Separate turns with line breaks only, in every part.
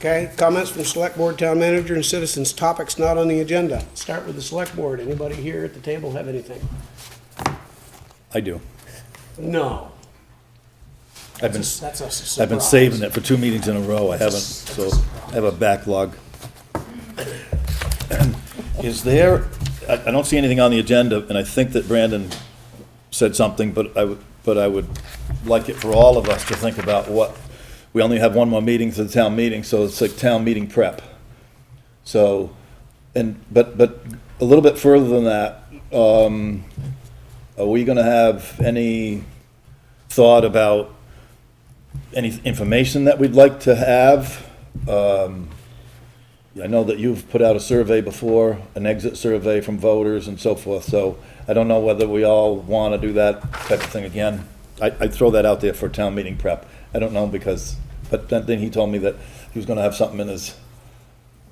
Okay, comments from select board, town manager, and citizens, topics not on the agenda. Start with the select board. Anybody here at the table have anything?
I do.
No.
I've been
That's a surprise.
I've been saving it for 2 meetings in a row. I haven't, so I have a backlog. Is there, I don't see anything on the agenda, and I think that Brandon said something, but I would like it for all of us to think about what, we only have one more meeting to the town meeting, so it's like town meeting prep. So, but a little bit further than that, are we gonna have any thought about any information that we'd like to have? I know that you've put out a survey before, an exit survey from voters and so forth, so I don't know whether we all want to do that type of thing again. I'd throw that out there for town meeting prep. I don't know because, but then he told me that he was going to have something in his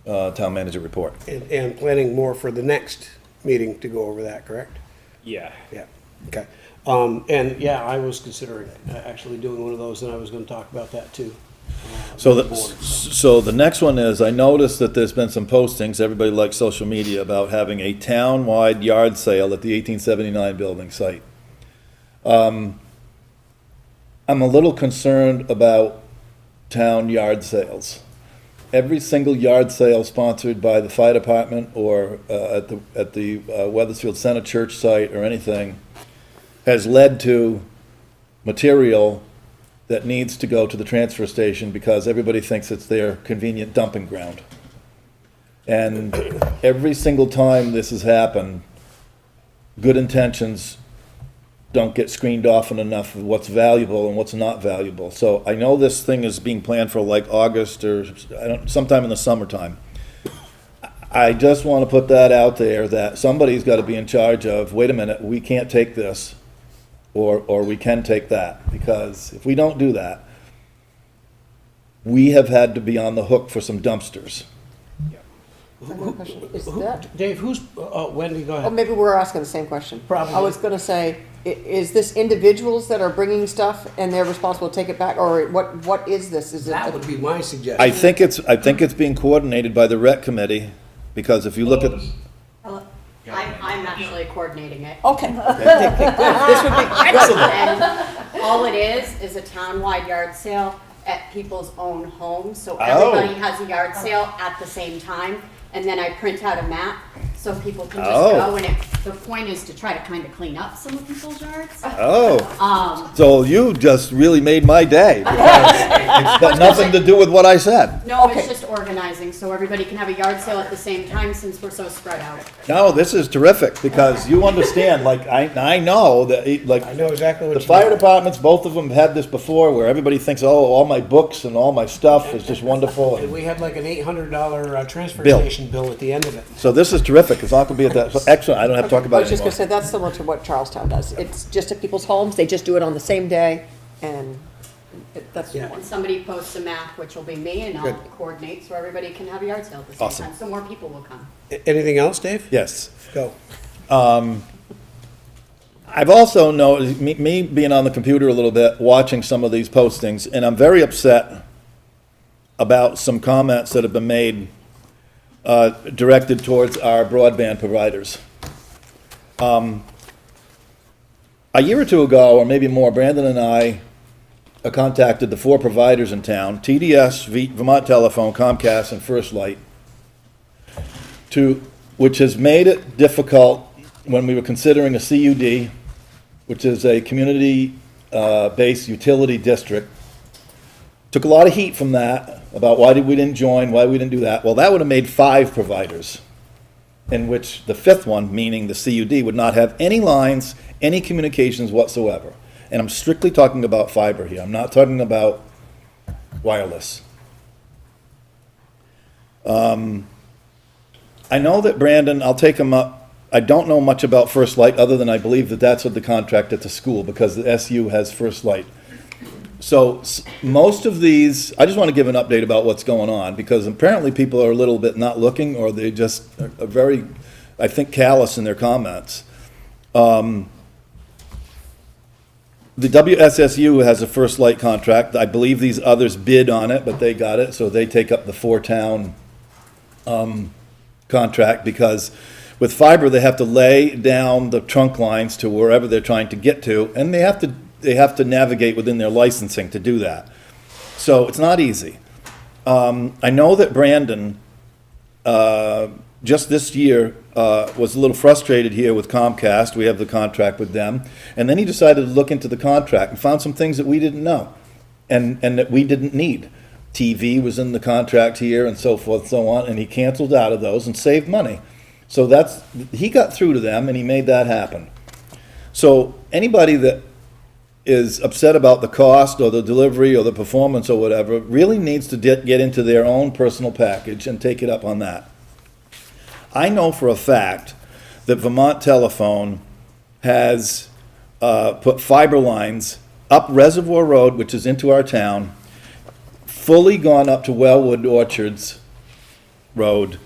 town manager report.
And planning more for the next meeting to go over that, correct?
Yeah.
Yeah, okay. And yeah, I was considering actually doing one of those, and I was gonna talk about that too.
So
with
the,
board,
so the next one is, I noticed that there's been some postings, everybody likes social media, about having a town-wide yard sale at the 1879 building site. I'm a little concerned about town yard sales. Every single yard sale sponsored by the fire department or at the Weathersfield Center Church site or anything has led to material that needs to go to the transfer station because everybody thinks it's their convenient dumping ground. And every single time this has happened, good intentions don't get screened off enough of what's valuable and what's not valuable. So I know this thing is being planned for like August or sometime in the summertime. I just want to put that out there that somebody's got to be in charge of, wait a minute, we can't take this. Or we can take that, because if we don't do that, we have had to be on the hook for some dumpsters.
Is that,
Dave, who's, Wendy, go
oh,
ahead.
maybe we're asking the same question.
Probably.
I was gonna say, is this individuals that are bringing stuff and they're responsible to take it back, or what is this? Is it?
That would be my suggestion.
I think it's being coordinated by the rec committee, because if you look at,
I'm actually coordinating it.
Okay. This would be excellent.
And all it is a town-wide yard sale at people's own homes. So everybody has a yard sale at the same time. And then I print out a map so people can just go. And the point is to try to kind of clean up some of people's yards.
so you just really made my day, because it's got nothing to do with what I said.
No,
Okay.
it's just organizing so everybody can have a yard sale at the same time since we're so spread out.
No, this is terrific, because you understand, like, I know that, like,
I know exactly what
the
you
fire
mean.
departments, both of them had this before, where everybody thinks, oh, all my books and all my stuff is just wonderful.
And we had like an $800 transfer
Bill.
station bill at the end of it.
So this is terrific, it's not gonna be at that, so excellent, I don't have to talk
I
about
was
it
just gonna
anymore.
say, that's similar to what Charlestown does. It's just at people's homes, they just do it on the same day, and that's
Yeah.
And somebody posts a map, which will be me, and I'll
Good.
coordinate so everybody can have a yard sale at the same
Awesome.
time. So more people will come.
Anything else, Dave?
Yes.
Go.
I've also noticed, me being on the computer a little bit, watching some of these postings, and I'm very upset about some comments that have been made directed towards our broadband providers. A year or two ago, or maybe more, Brandon and I contacted the 4 providers in town, TDS, Vermont Telephone, Comcast, and First Light, which has made it difficult when we were considering a CUD, which is a community-based utility district. Took a lot of heat from that, about why we didn't join, why we didn't do that. Well, that would have made 5 providers, in which the 5th one, meaning the CUD, would not have any lines, any communications whatsoever. And I'm strictly talking about fiber here. I'm not talking about wireless. I know that Brandon, I'll take him up. I don't know much about First Light, other than I believe that that's what the contract at the school, because the SU has First Light. So most of these, I just want to give an update about what's going on, because apparently people are a little bit not looking, or they just are very, I think, callous in their comments. the WSSU has a First Light contract. I believe these others bid on it, but they got it, so they take up the four-town contract, because with fiber, they have to lay down the trunk lines to wherever they're trying to get to, and they have to navigate within their licensing to do that. So it's not easy. I know that Brandon, just this year, was a little frustrated here with Comcast. We have the contract with them. And then he decided to look into the contract and found some things that we didn't know and that we didn't need. TV was in the contract here and so forth and so on, and he canceled out of those and saved money. So he got through to them and he made that happen. So anybody that is upset about the cost or the delivery or the performance or whatever really needs to get into their own personal package and take it up on that. I know for a fact that Vermont Telephone has put fiber lines up Reservoir Road, which is into our town, fully gone up to Wellwood Orchards Road,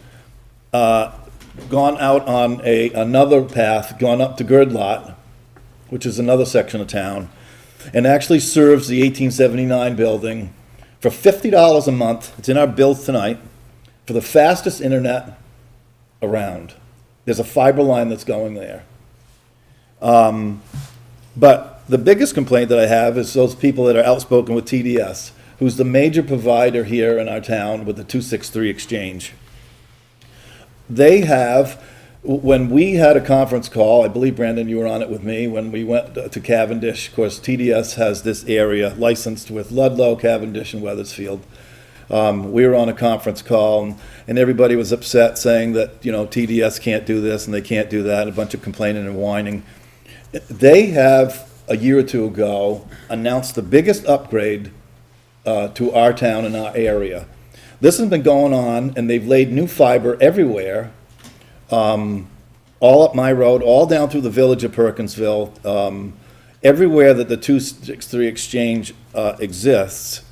gone out on another path, gone up to Girdlot, which is another section of town, and actually serves the 1879 building for $50 a month. It's in our bills tonight, for the fastest internet around. There's a fiber line that's going there. But the biggest complaint that I have is those people that are outspoken with TDS, who's the major provider here in our town with the 263 exchange. They have, when we had a conference call, I believe, Brandon, you were on it with me, when we went to Cavendish. Of course, TDS has this area licensed with Ludlow, Cavendish, and Weathersfield. We were on a conference call, and everybody was upset, saying that, TDS can't do this and they can't do that, a bunch of complaining and whining. They have, a year or two ago, announced the biggest upgrade to our town and our area. This has been going on, and they've laid new fiber everywhere, all up my road, all down through the village of Perkinsville, everywhere that the 263 exchange exists.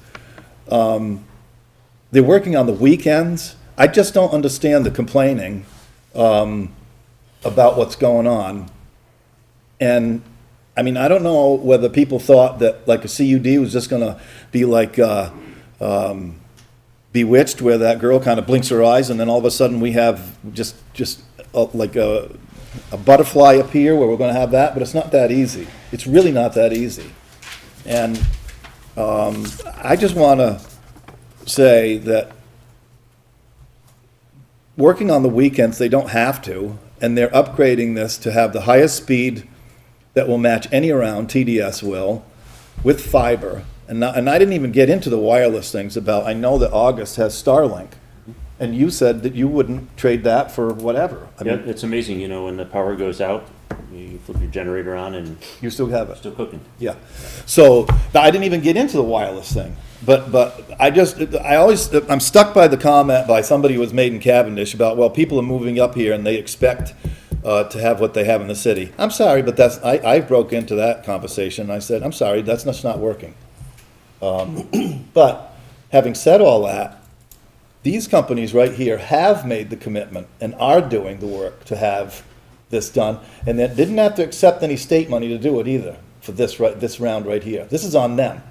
They're working on the weekends. I just don't understand the complaining about what's going on. And, I mean, I don't know whether people thought that, like, a CUD was just gonna be like Bewitched, where that girl kind of blinks her eyes, and then all of a sudden we have just like a butterfly appear, where we're gonna have that, but it's not that easy. It's really not that easy. And I just wanna say that working on the weekends, they don't have to, and they're upgrading this to have the highest speed that will match any around, TDS will, with fiber. And I didn't even get into the wireless things about, I know that August has Starlink, and you said that you wouldn't trade that for whatever. I
Yeah,
mean,
it's amazing, when the power goes out, you flip your generator on and
you still have it.
still cooking.
Yeah. So I didn't even get into the wireless thing. But I'm stuck by the comment by somebody who was made in Cavendish about, well, people are moving up here and they expect to have what they have in the city. I'm sorry, but I broke into that conversation. I said, I'm sorry, that's not working. But having said all that, these companies right here have made the commitment and are doing the work to have this done, and they didn't have to accept any state money to do it either for this round right here. This is on them.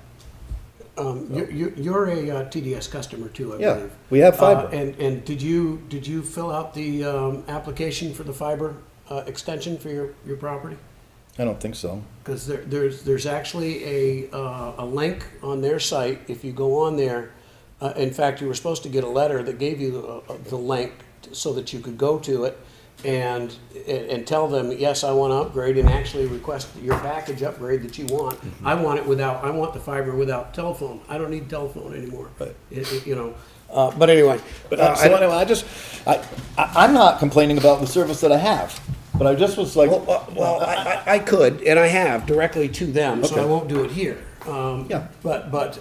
You're a TDS customer too, I
Yeah,
believe.
we have fiber.
And did you fill out the application for the fiber extension for your property?
I don't think so.
Because there's actually a link on their site. If you go on there, in fact, you were supposed to get a letter that gave you the link so that you could go to it and tell them, yes, I want to upgrade, and actually request your package upgrade that you want. Mm-hmm. I want the fiber without telephone. I don't need telephone anymore. Right. But anyway.
I'm not complaining about the service that I have, but I just was like.
Well, I could, and I have directly to them, so
Okay.
I won't do it here.
Yeah.
But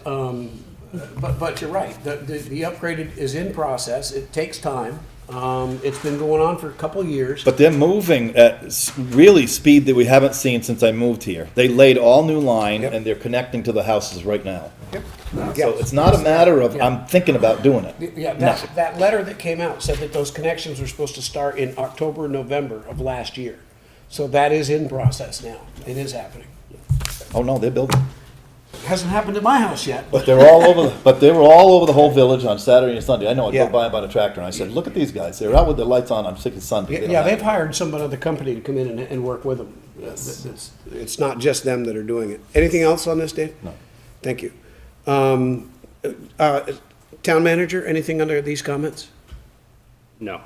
you're right. The upgrade is in process. It takes time. It's been going on for a couple of years.
But they're moving at really speed that we haven't seen since I moved here. They laid all new line,
Yep.
and they're connecting to the houses right now.
Yep.
So it's not a matter of,
Yeah.
I'm thinking about doing it.
Yeah, that letter that came out said that those connections were supposed to start in October, November of last year. So that is in process now. It is happening.
Oh, no, they're building.
Hasn't happened at my house yet.
But they're all over, but they were all over the whole village on Saturday and Sunday. I know, I
Yeah.
drove by them on a tractor, and I said, look at these guys, they're out with their lights on Sunday. They don't
Yeah,
have-
they've hired some other company to come in and work with them. It's not just them that are doing it. Anything else on this, Dave?
No.
Thank you. Town manager, anything under these comments?
No.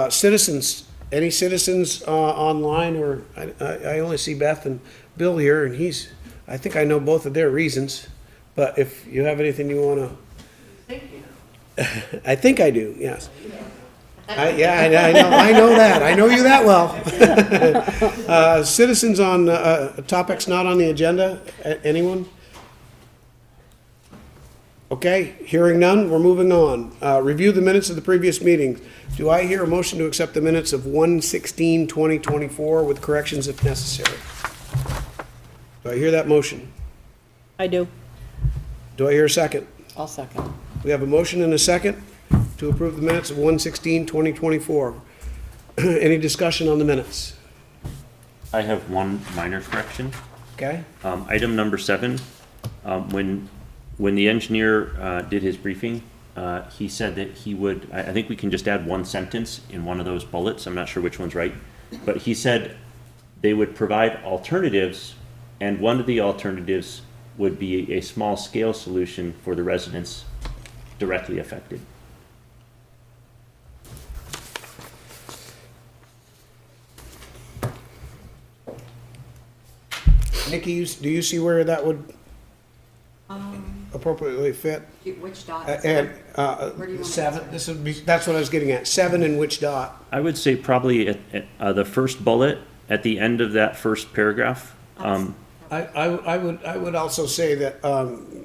Citizens, any citizens online, or I only see Beth and Bill here, and I think I know both of their reasons, but if you have anything you want to. I think I do, yes. Yeah, I know that. I know you that well. Citizens on topics not on the agenda, anyone? Okay, hearing none, we're moving on. Review the minutes of the previous meeting. Do I hear a motion to accept the minutes of 1/16/2024 with corrections if necessary? Do I hear that motion?
I do.
Do I hear a second?
I'll second.
We have a motion and a second to approve the minutes of 1/16/2024. Any discussion on the minutes?
I have one minor correction.
Okay?
Item number 7, when the engineer did his briefing, he said that he would, I think we can just add one sentence in one of those bullets, I'm not sure which one's right, but he said they would provide alternatives, and one of the alternatives would be a small scale solution for the residents directly affected.
Nikki, do you see where that would appropriately fit?
Which dot?
And,
Where do you want it?
7, this would be, that's what I was getting at, 7 in which dot?
I would say probably at the first bullet, at the end of that first paragraph.
I would also say that,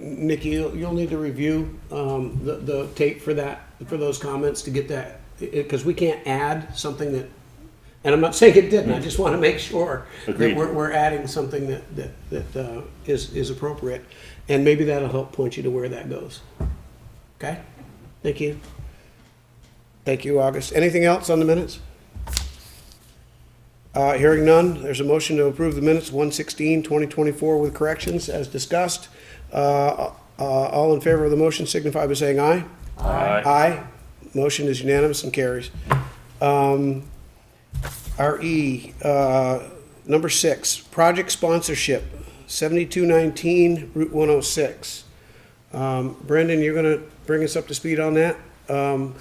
Nikki, you'll need to review, the tape for that, for those comments to get that, because we can't add something that, and I'm not saying it didn't, I just want to make sure that
Agreed.
we're adding something that is appropriate, and maybe that'll help point you to where that goes. Okay? Thank you. Thank you, August. Anything else on the minutes? Hearing none, there's a motion to approve the minutes 1/16/2024 with corrections as discussed. All in favor of the motion signify by saying aye.
Aye.
Aye. Motion is unanimous and carries. RE, number 6, project sponsorship, 7219 Route 106. Brendan, you're gonna bring us up to speed on that? And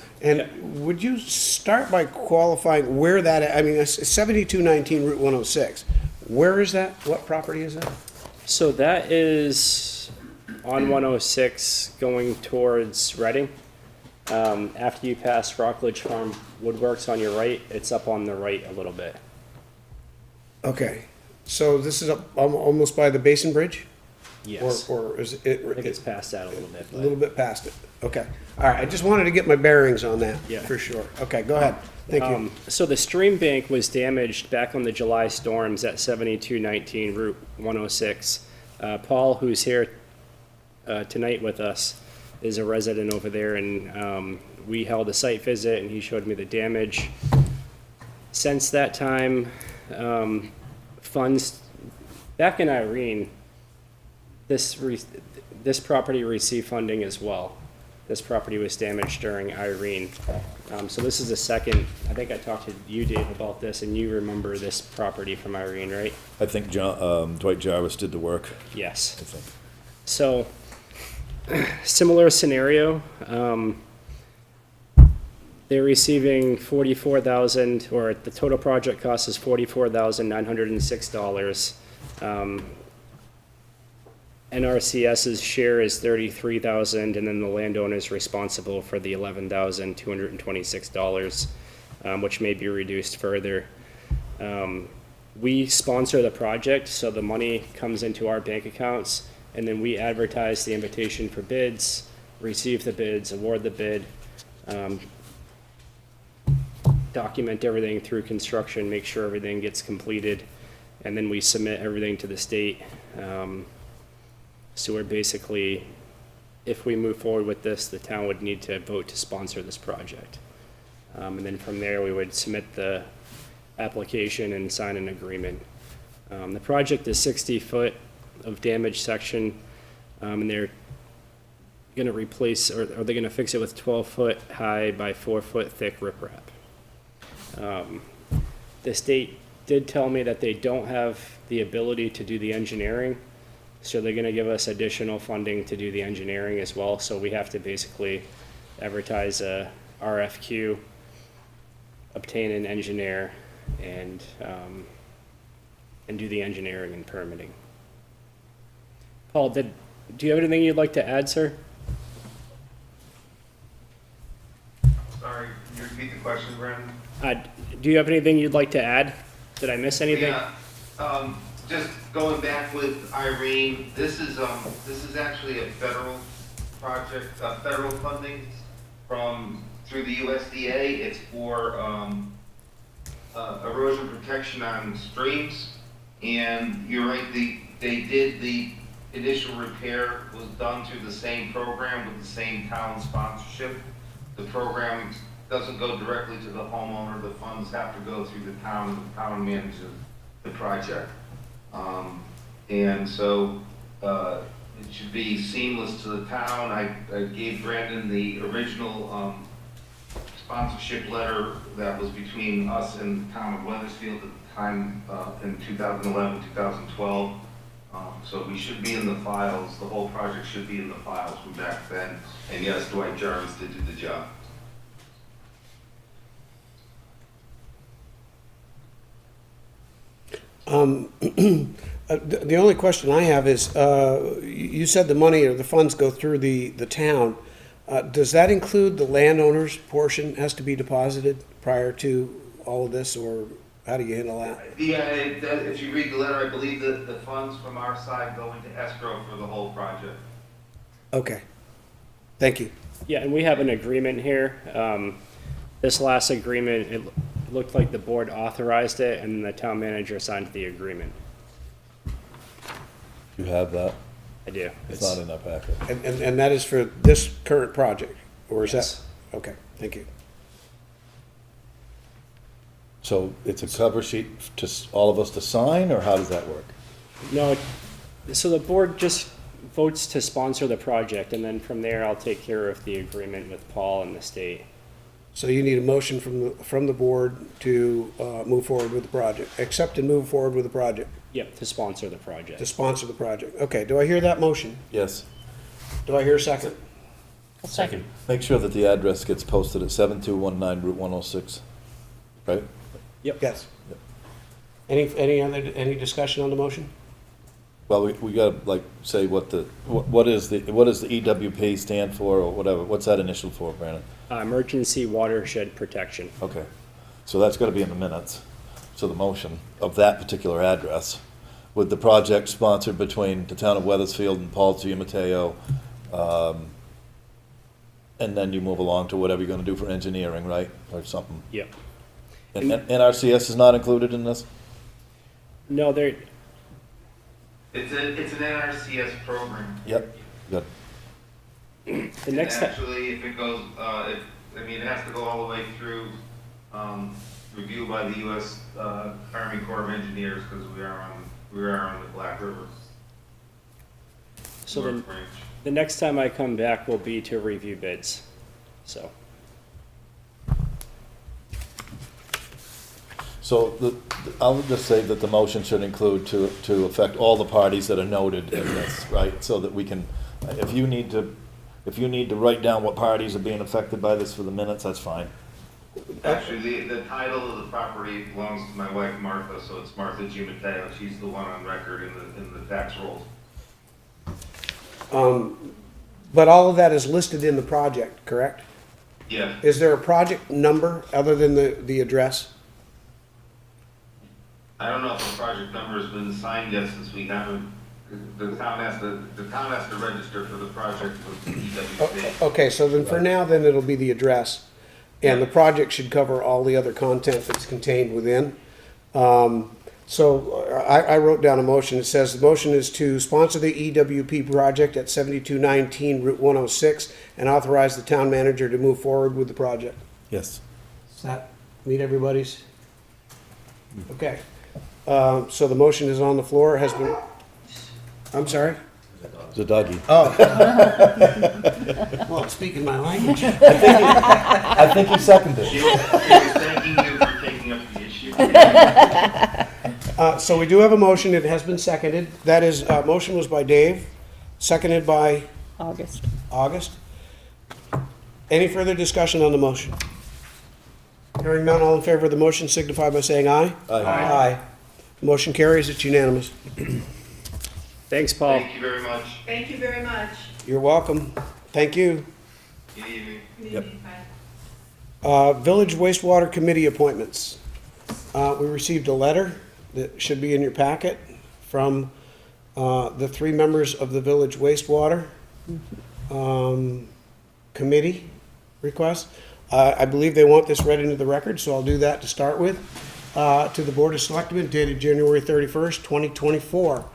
would you start by qualifying where that, I mean, it's 7219 Route 106. Where is that? What property is that?
So that is on 106 going towards Reading. After you pass Rockledge Farm Woodworks on your right, it's up on the right a little bit.
Okay, so this is up almost by the Basin Bridge?
Yes.
Or is
I think
it
it's past that a little bit.
a little bit past it? Okay, all right, I just wanted to get my bearings on that,
Yeah.
for sure. Okay, go ahead, thank you.
So the stream bank was damaged back on the July storms at 7219 Route 106. Paul, who's here tonight with us, is a resident over there, and we held a site visit, and he showed me the damage. Since that time, funds, back in Irene, this property received funding as well. This property was damaged during Irene. So this is the second, I think I talked to you, Dave, about this, and you remember this property from Irene, right?
I think Dwight Jarvis did the work,
Yes.
I think.
So, similar scenario. They're receiving $44,000, or the total project cost is $44,906. NRCS's share is $33,000, and then the landowner is responsible for the $11,226, which may be reduced further. We sponsor the project, so the money comes into our bank accounts, and then we advertise the invitation for bids, receive the bids, award the bid, document everything through construction, make sure everything gets completed, and then we submit everything to the state. So we're basically, if we move forward with this, the town would need to vote to sponsor this project. And then from there, we would submit the application and sign an agreement. The project is 60 foot of damaged section, and they're gonna replace, or they're gonna fix it with 12-foot high by 4-foot thick riprap. The state did tell me that they don't have the ability to do the engineering, so they're gonna give us additional funding to do the engineering as well, so we have to basically advertise a RFQ, obtain an engineer, and do the engineering and permitting. Paul, do you have anything you'd like to add, sir?
Sorry, can you repeat the question, Brandon?
Do you have anything you'd like to add? Did I miss anything?
Yeah, just going back with Irene, this is actually a federal project, federal funding through the USDA. It's for, erosion protection on streams. And you're right, the initial repair was done through the same program with the same town sponsorship. The program doesn't go directly to the homeowner, the funds have to go through the town manages the project. And so, it should be seamless to the town. I gave Brandon the original, sponsorship letter that was between us and the town of Weathersfield at the time, in 2011, 2012. So we should be in the files, the whole project should be in the files from back then. And yes, Dwight Jarvis did do the job.
The only question I have is, you said the money or the funds go through the town. Does that include the landowner's portion has to be deposited prior to all of this, or how do you handle that?
Yeah, if you read the letter, I believe that the funds from our side go into escrow for the whole project.
Okay, thank you.
Yeah, and we have an agreement here. This last agreement, it looked like the board authorized it, and the town manager signed the agreement.
You have that?
I do.
It's not in our packet.
And that is for this current project, or is
Yes.
that? Okay, thank you.
So it's a cover sheet to all of us to sign, or how does that work?
No, so the board just votes to sponsor the project, and then from there, I'll take care of the agreement with Paul and the state.
So you need a motion from the board to move forward with the project, accept and move forward with the project,
Yep, to sponsor the project.
to sponsor the project. Okay, do I hear that motion?
Yes.
Do I hear a second?
Second.
Make sure that the address gets posted at 7219 Route 106, right?
Yes.
Yep.
Any discussion on the motion?
Well, we gotta like say what does the EWP stand for, or whatever, what's that initial for, Brandon?
Emergency watershed protection.
Okay, so that's gotta be in the minutes, so the motion of that particular address, with the project sponsored between the town of Weathersfield and Paul Giammatteo, and then you move along to whatever you're gonna do for engineering, right, or something.
Yep.
And NRCS is not included in this?
No, there,
It's an NRCS program.
Yep, good.
the next
And
step,
actually, if it goes, it has to go all the way through, review by the U.S. Army Corps of Engineers, because we are on the Black River.
so
North Branch.
the next time I come back will be to review bids, so.
So I'll just say that the motion should include to affect all the parties that are noted in this, right? So that we can, if you need to write down what parties are being affected by this for the minutes, that's fine.
Actually, the title of the property belongs to my wife Martha, so it's Martha Giammatteo. She's the one on record in the tax rolls.
But all of that is listed in the project, correct?
Yeah.
Is there a project number other than the address?
I don't know if the project number has been signed yet, since we haven't, the town has to register for the project with the EWC.
Okay, so then for now, then it'll be the address, and the project should cover all the other content that's contained within. So I wrote down a motion. It says the motion is to sponsor the EWP project at 7219 Route 106 and authorize the town manager to move forward with the project.
Yes.
Does that meet everybody's? Okay. So the motion is on the floor, has been, I'm sorry?
It's a doggy.
Oh. Well, speaking my language.
I think he seconded
She
it.
was thanking you for taking up the issue.
So we do have a motion, it has been seconded. That is, motion was by Dave, seconded by
August.
August. Any further discussion on the motion? Hearing none, all in favor of the motion signify by saying aye.
Aye.
Aye. Motion carries, it's unanimous.
Thanks, Paul.
Thank you very much.
Thank you very much.
You're welcome. Thank you.
Good evening.
Good
Yep.
evening. Bye.
Village wastewater committee appointments. We received a letter that should be in your packet from the three members of the village wastewater committee request. I believe they want this read into the record, so I'll do that to start with. To the Board of Selectmen dated January 31st, 2024.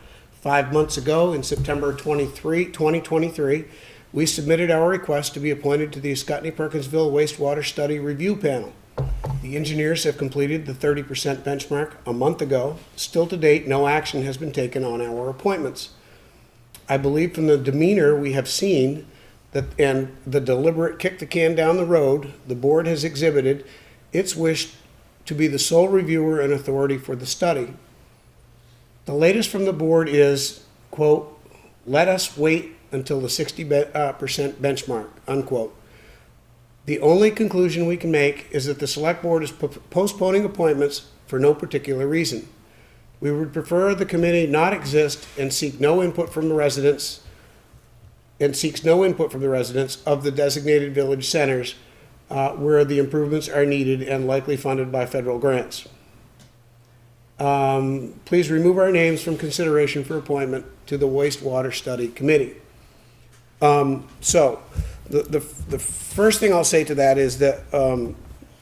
5 months ago, in September 2023, we submitted our request to be appointed to the Ascutney-Perkinsville Wastewater Study Review Panel. The engineers have completed the 30% benchmark a month ago. Still to date, no action has been taken on our appointments. I believe from the demeanor we have seen that, and the deliberate kick the can down the road, the board has exhibited its wish to be the sole reviewer and authority for the study. The latest from the board is, quote, "Let us wait until the 60% benchmark," unquote. The only conclusion we can make is that the select board is postponing appointments for no particular reason. We would prefer the committee not exist and seek no input from the residents, and seeks no input from the residents of the designated village centers where the improvements are needed and likely funded by federal grants. Please remove our names from consideration for appointment to the wastewater study committee. So the first thing I'll say to that is that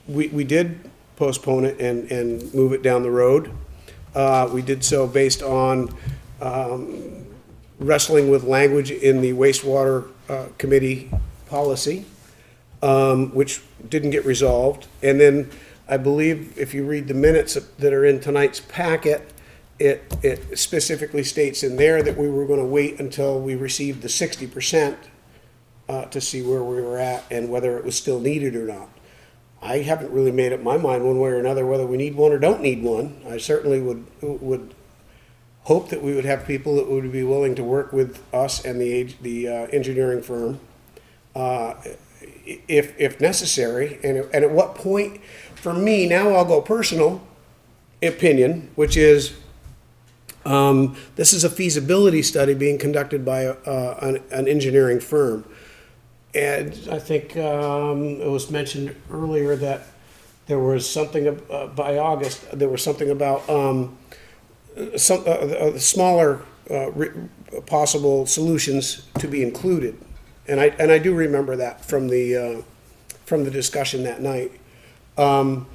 we did postpone it and move it down the road. We did so based on wrestling with language in the wastewater committee policy, which didn't get resolved. And then I believe if you read the minutes that are in tonight's packet, it specifically states in there that we were going to wait until we received the 60% to see where we were at and whether it was still needed or not. I haven't really made up my mind one way or another whether we need one or don't need one. I certainly would hope that we would have people that would be willing to work with us and the engineering firm if necessary. And at what point, for me, now I'll go personal opinion, which is this is a feasibility study being conducted by an engineering firm. And I think it was mentioned earlier that there was something by August, there was something about some smaller possible solutions to be included. And I do remember that from the discussion that night. But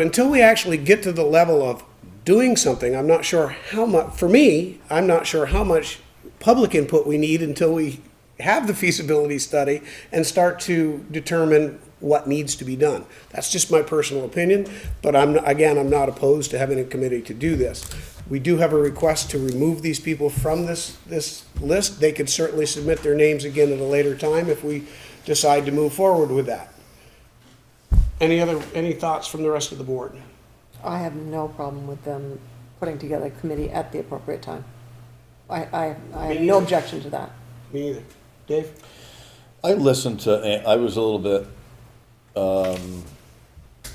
until we actually get to the level of doing something, I'm not sure how much, for me, I'm not sure how much public input we need until we have the feasibility study and start to determine what needs to be done. That's just my personal opinion, but I'm not opposed to having a committee to do this. We do have a request to remove these people from this list. They could certainly submit their names again at a later time if we decide to move forward with that. Any thoughts from the rest of the board?
I have no problem with them putting together a committee at the appropriate time. I have no objection to that.
Me either. Dave?
I listened to, I was a little bit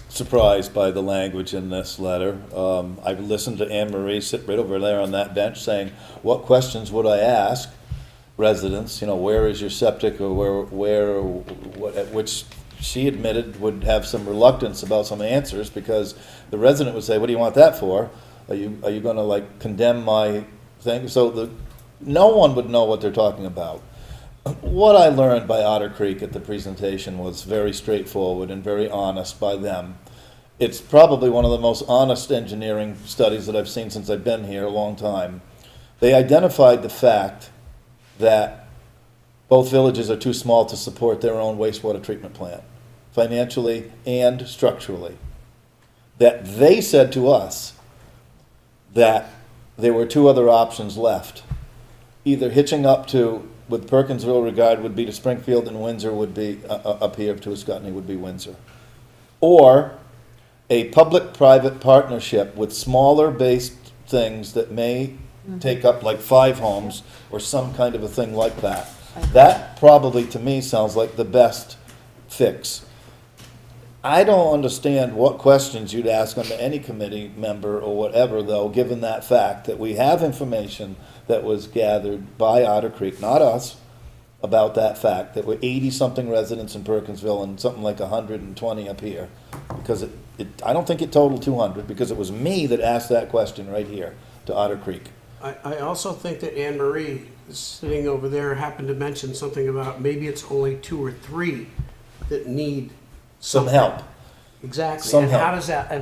surprised by the language in this letter. I listened to Anne Marie sit right over there on that bench saying, what questions would I ask residents? Where is your septic, or which she admitted would have some reluctance about some answers, because the resident would say, what do you want that for? Are you going to condemn my thing? So no one would know what they're talking about. What I learned by Otter Creek at the presentation was very straightforward and very honest by them. It's probably one of the most honest engineering studies that I've seen since I've been here a long time. They identified the fact that both villages are too small to support their own wastewater treatment plant, financially and structurally. That they said to us that there were two other options left. Either hitching up to, with Perkinsville regard, would be to Springfield, and Windsor would be, up here to Ascutney would be Windsor. Or a public-private partnership with smaller based things that may take up like 5 homes or some kind of a thing like that. That probably, to me, sounds like the best fix. I don't understand what questions you'd ask under any committee member or whatever, though, given that fact that we have information that was gathered by Otter Creek, not us, about that fact, that we're 80-something residents in Perkinsville and something like 120 up here. Because I don't think it totaled 200, because it was me that asked that question right here to Otter Creek.
I also think that Anne Marie, sitting over there, happened to mention something about maybe it's only 2 or 3 that need
Some help.
Exactly.
Some
And
help.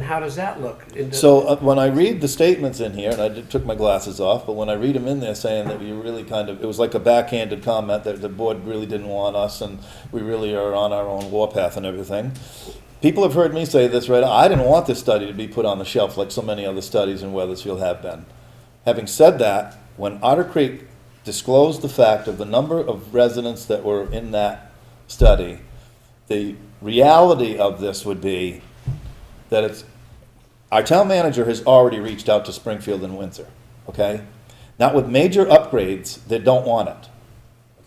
how does that look?
So when I read the statements in here, and I took my glasses off, but when I read them in there saying that we really kind of, it was like a backhanded comment that the board really didn't want us and we really are on our own warpath and everything. People have heard me say this, right? I didn't want this study to be put on the shelf like so many other studies in Weathersfield have been. Having said that, when Otter Creek disclosed the fact of the number of residents that were in that study, the reality of this would be that our town manager has already reached out to Springfield and Windsor, okay? Not with major upgrades that don't want it.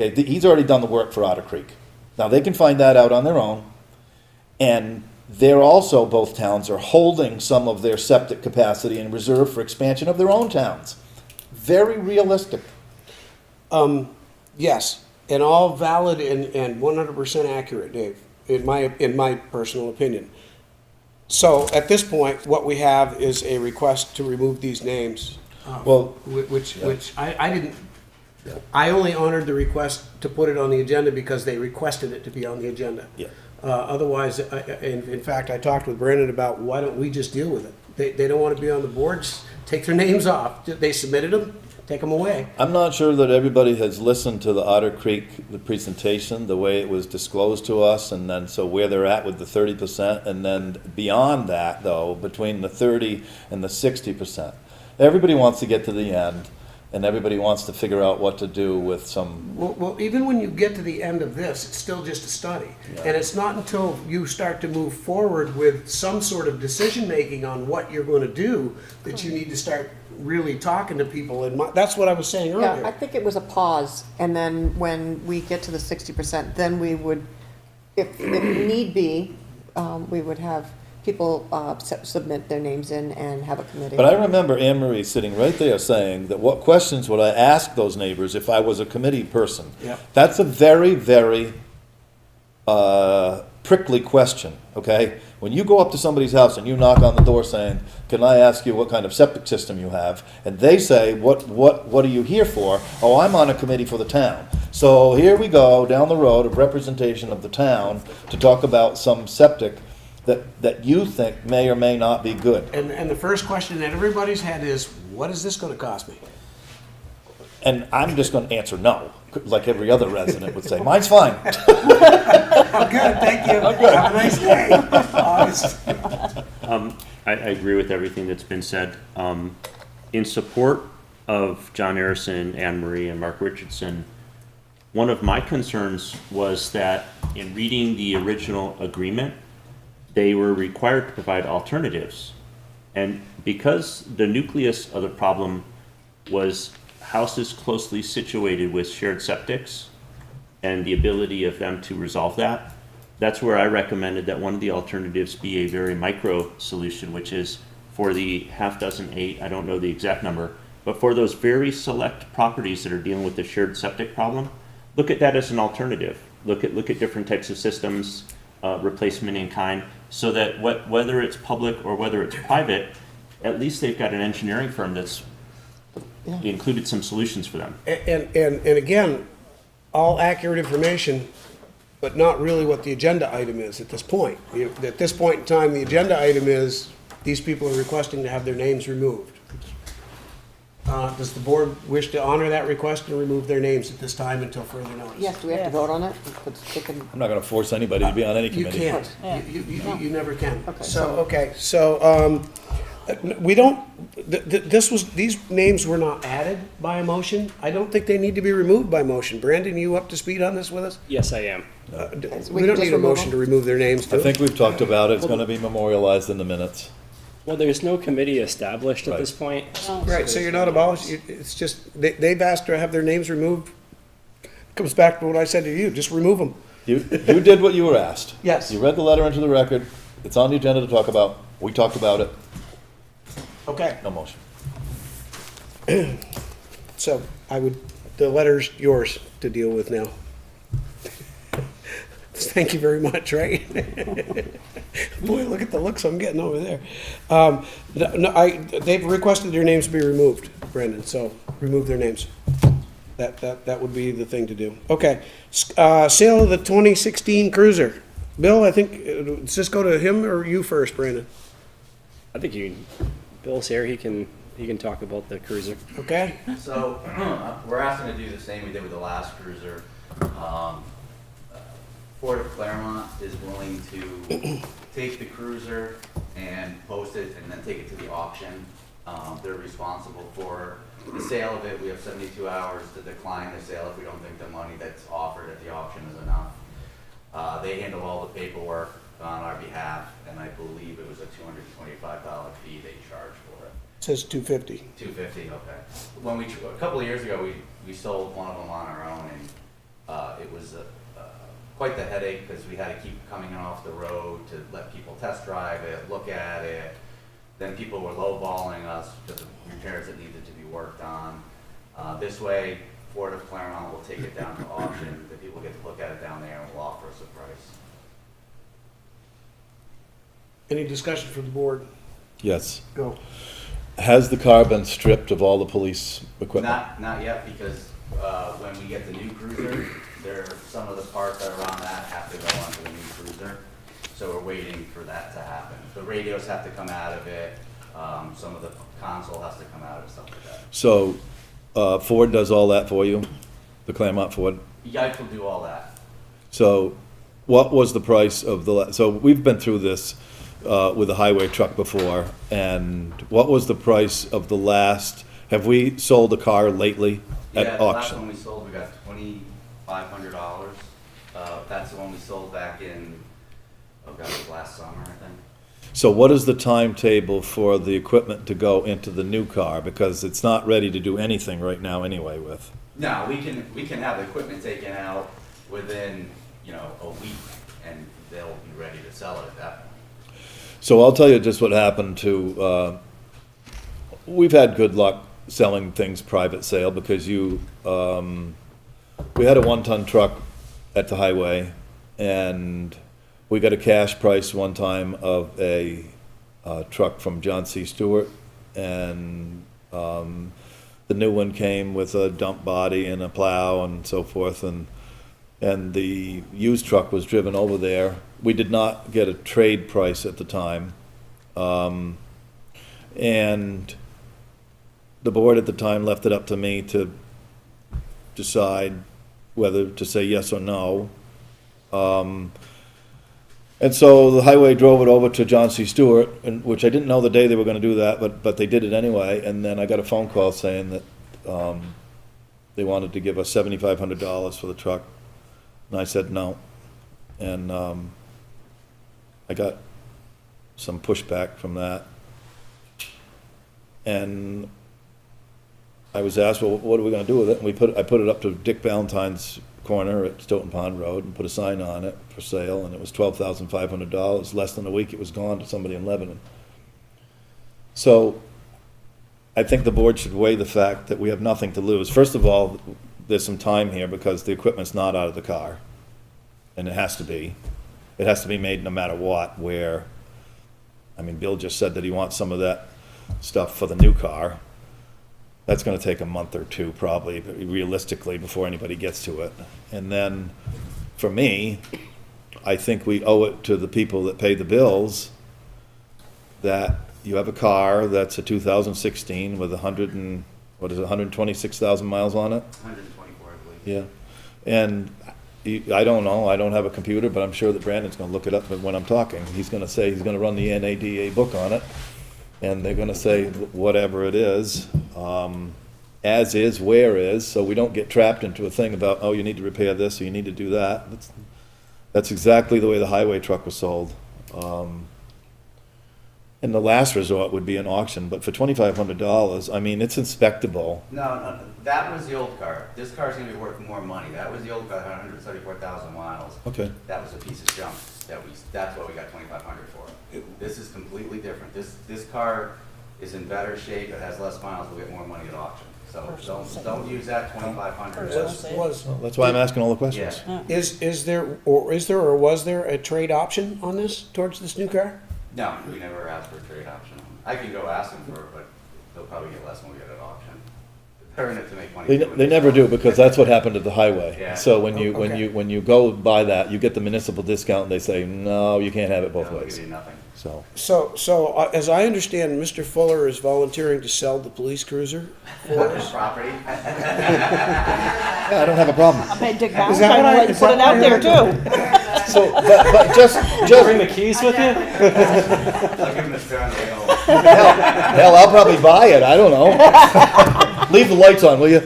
Okay, he's already done the work for Otter Creek. Now, they can find that out on their own, and they're also, both towns are holding some of their septic capacity in reserve for expansion of their own towns. Very realistic.
Yes, and all valid and 100% accurate, Dave, in my personal opinion. So at this point, what we have is a request to remove these names.
Well,
Which I didn't, I only honored the request to put it on the agenda because they requested it to be on the agenda.
Yeah.
Otherwise, in fact, I talked with Brandon about why don't we just deal with it? They don't want to be on the boards, take their names off. They submitted them, take them away.
I'm not sure that everybody has listened to the Otter Creek, the presentation, the way it was disclosed to us, and then so where they're at with the 30%, and then beyond that, though, between the 30 and the 60%. Everybody wants to get to the end, and everybody wants to figure out what to do with some.
Well, even when you get to the end of this, it's still just a study.
Yeah.
And it's not until you start to move forward with some sort of decision-making on what you're going to do that you need to start really talking to people. And that's what I was saying
Yeah,
earlier.
I think it was a pause, and then when we get to the 60%, then we would, if need be, we would have people submit their names in and have a committee.
But I remember Anne Marie sitting right there saying that what questions would I ask those neighbors if I was a committee person?
Yeah.
That's a very, very prickly question, okay? When you go up to somebody's house and you knock on the door saying, can I ask you what kind of septic system you have? And they say, what are you here for? Oh, I'm on a committee for the town. So here we go down the road of representation of the town to talk about some septic that you think may or may not be good.
And the first question that everybody's had is, what is this going to cost me?
And I'm just going to answer no, like every other resident would say. Mine's fine.
I'm good, thank you. Have a nice day. August.
I agree with everything that's been said. In support of John Harrison, Anne Marie, and Mark Richardson, one of my concerns was that in reading the original agreement, they were required to provide alternatives. And because the nucleus of the problem was houses closely situated with shared septics and the ability of them to resolve that, that's where I recommended that one of the alternatives be a very micro solution, which is for the half dozen, 8, I don't know the exact number, but for those very select properties that are dealing with the shared septic problem, look at that as an alternative. Look at different types of systems, replacement in kind, so that whether it's public or whether it's private, at least they've got an engineering firm that's included some solutions for them.
And again, all accurate information, but not really what the agenda item is at this point. At this point in time, the agenda item is, these people are requesting to have their names removed. Does the board wish to honor that request and remove their names at this time until further notice?
Yes, do we have to vote on it?
I'm not going to force anybody to be on any
You
committee.
can't. You never can.
Okay.
So we don't, these names were not added by a motion. I don't think they need to be removed by motion. Brandon, you up to speed on this with us?
Yes, I am.
We
We
don't
just
need a
remove
motion
them?
to remove their names, do
I
we?
think we've talked about it, it's gonna be memorialized in the minutes.
Well, there's no committee established at
Right.
this point.
Right, so you're not abolished, it's just, they've asked to have their names removed. Comes back to what I said to you, just remove them.
You did what you were asked.
Yes.
You read the letter into the record, it's on the agenda to talk about, we talked about it,
Okay.
no motion.
So the letter's yours to deal with now. Thank you very much, right? Boy, look at the looks I'm getting over there. They've requested their names be removed, Brandon, so remove their names. That would be the thing to do. Okay, sale of the 2016 Cruiser. Bill, I think, does this go to him or you first, Brandon?
I think Bill's here, he can talk about the cruiser.
Okay?
So, we're asking to do the same we did with the last cruiser. Ford of Claremont is willing to take the cruiser and post it and then take it to the auction. They're responsible for the sale of it. We have 72 hours to decline the sale if we don't think the money that's offered at the auction is enough. They handle all the paperwork on our behalf, and I believe it was a $225 fee they charged for it.
Says 250.
$250, okay. When a couple of years ago, we sold one of them on our own, and it was quite the headache because we had to keep coming off the road to let people test drive it, look at it. Then people were lowballing us because of repairs that needed to be worked on. This way, Ford of Claremont will take it down to auction. The people get to look at it down there and will offer us a price.
Any discussion from the board?
Yes.
Go.
Has the car been stripped of all the police equipment?
Not yet, because when we get the new cruiser, some of the parts that are on that have to go onto the new cruiser. So we're waiting for that to happen. The radios have to come out of it. Some of the console has to come out of it, stuff like that.
So, Ford does all that for you? The Claremont Ford?
Yikes will do all that.
So, what was the price of so we've been through this with a highway truck before, and what was the price of the last, have we sold a car lately
Yeah,
at
the last
auction?
one we sold, we got $2,500. That's the one we sold back in, oh god, it was last summer, I think.
So what is the timetable for the equipment to go into the new car? Because it's not ready to do anything right now anyway with.
No, we can have the equipment taken out within, a week, and they'll be ready to sell it at that point.
So I'll tell you just what happened to, we've had good luck selling things private sale because we had a 1-ton truck at the highway, and we got a cash price one time of a truck from John C. Stewart, and the new one came with a dump body and a plow and so forth, and the used truck was driven over there. We did not get a trade price at the time, and the board at the time left it up to me to decide whether to say yes or no. And so the highway drove it over to John C. Stewart, which I didn't know the day they were gonna do that, but they did it anyway. And then I got a phone call saying that they wanted to give us $7,500 for the truck. And I said no. And I got some pushback from that. And I was asked, well, what are we gonna do with it? And I put it up to Dick Valentine's corner at Stoughton Pond Road and put a sign on it for sale, and it was $12,500. Less than a week, it was gone to somebody in Lebanon. So I think the board should weigh the fact that we have nothing to lose. First of all, there's some time here because the equipment's not out of the car, and it has to be. It has to be made no matter what, where, I mean, Bill just said that he wants some of that stuff for the new car. That's gonna take a month or two probably, but realistically, before anybody gets to it. And then, for me, I think we owe it to the people that pay the bills that you have a car that's a 2016 with 126,000 miles on it?
124, I believe.
Yeah. And I don't know, I don't have a computer, but I'm sure that Brandon's gonna look it up when I'm talking. He's gonna say he's gonna run the NADA book on it. and they're gonna say whatever it is, as is, where is, so we don't get trapped into a thing about, oh, you need to repair this, or you need to do that. That's exactly the way the highway truck was sold. And the last resort would be an auction, but for $2,500, I mean, it's inspectable.
No, that was the old car. This car's gonna be worth more money. That was the old car, 134,000 miles.
Okay.
That was a piece of junk. That's what we got 2,500 for. This is completely different. This car is in better shape. It has less miles. We'll get more money at auction. So don't use that 2,500.
That's why I'm asking all the questions.
Yeah.
Is there or was there a trade option on this, towards this new car?
No, we never asked for a trade option. I can go ask them for it, but they'll probably get less when we get it at auction. They're in it to make money.
They never do, because that's what happened at the highway.
Yeah.
So when
Okay.
you go buy that, you get the municipal discount, and they say, no, you can't have it both
They'll
ways.
give you nothing.
So,
As I understand, Mr. Fuller is volunteering to sell the police cruiser for us.
Property.
yeah, I don't have a problem.
I made Dick
Is that
Valentine
what I-
like
is
put it
that
out
what I
there too.
So, but just,
Bring the keys with you?
I'll give them the spare on the way home.
hell, I'll probably buy it, I don't know. Leave the lights on, will you?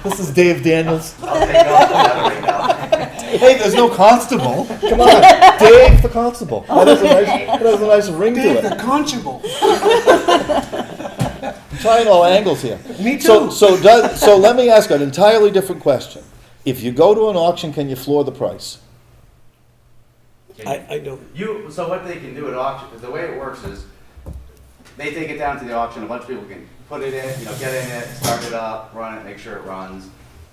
This is Dave Daniels.
I'll take off the other right now.
Hey, there's no constable. Come on, Dave the constable. That has a nice ring to
Dave the
it.
constable.
I'm trying all angles here.
Me too.
So let me ask an entirely different question. If you go to an auction, can you floor the price?
I don't.
So what they can do at auction, the way it works is, they take it down to the auction, a bunch of people can put it in, get in it, start it up, run it, make sure it runs.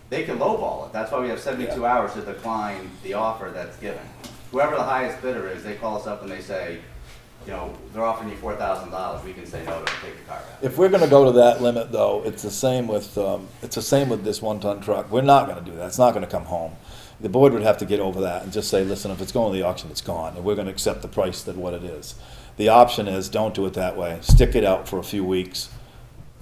They can lowball it. That's why we have 72 hours to decline the offer that's given. Whoever the highest bidder is, they call us up and they say, they're offering you $4,000. We can say no to take the car back.
If we're gonna go to that limit, though, it's the same with this one-ton truck. We're not gonna do that. It's not gonna come home. The board would have to get over that and just say, listen, if it's going to the auction, it's gone, and we're gonna accept the price that what it is. The option is, don't do it that way. Stick it out for a few weeks,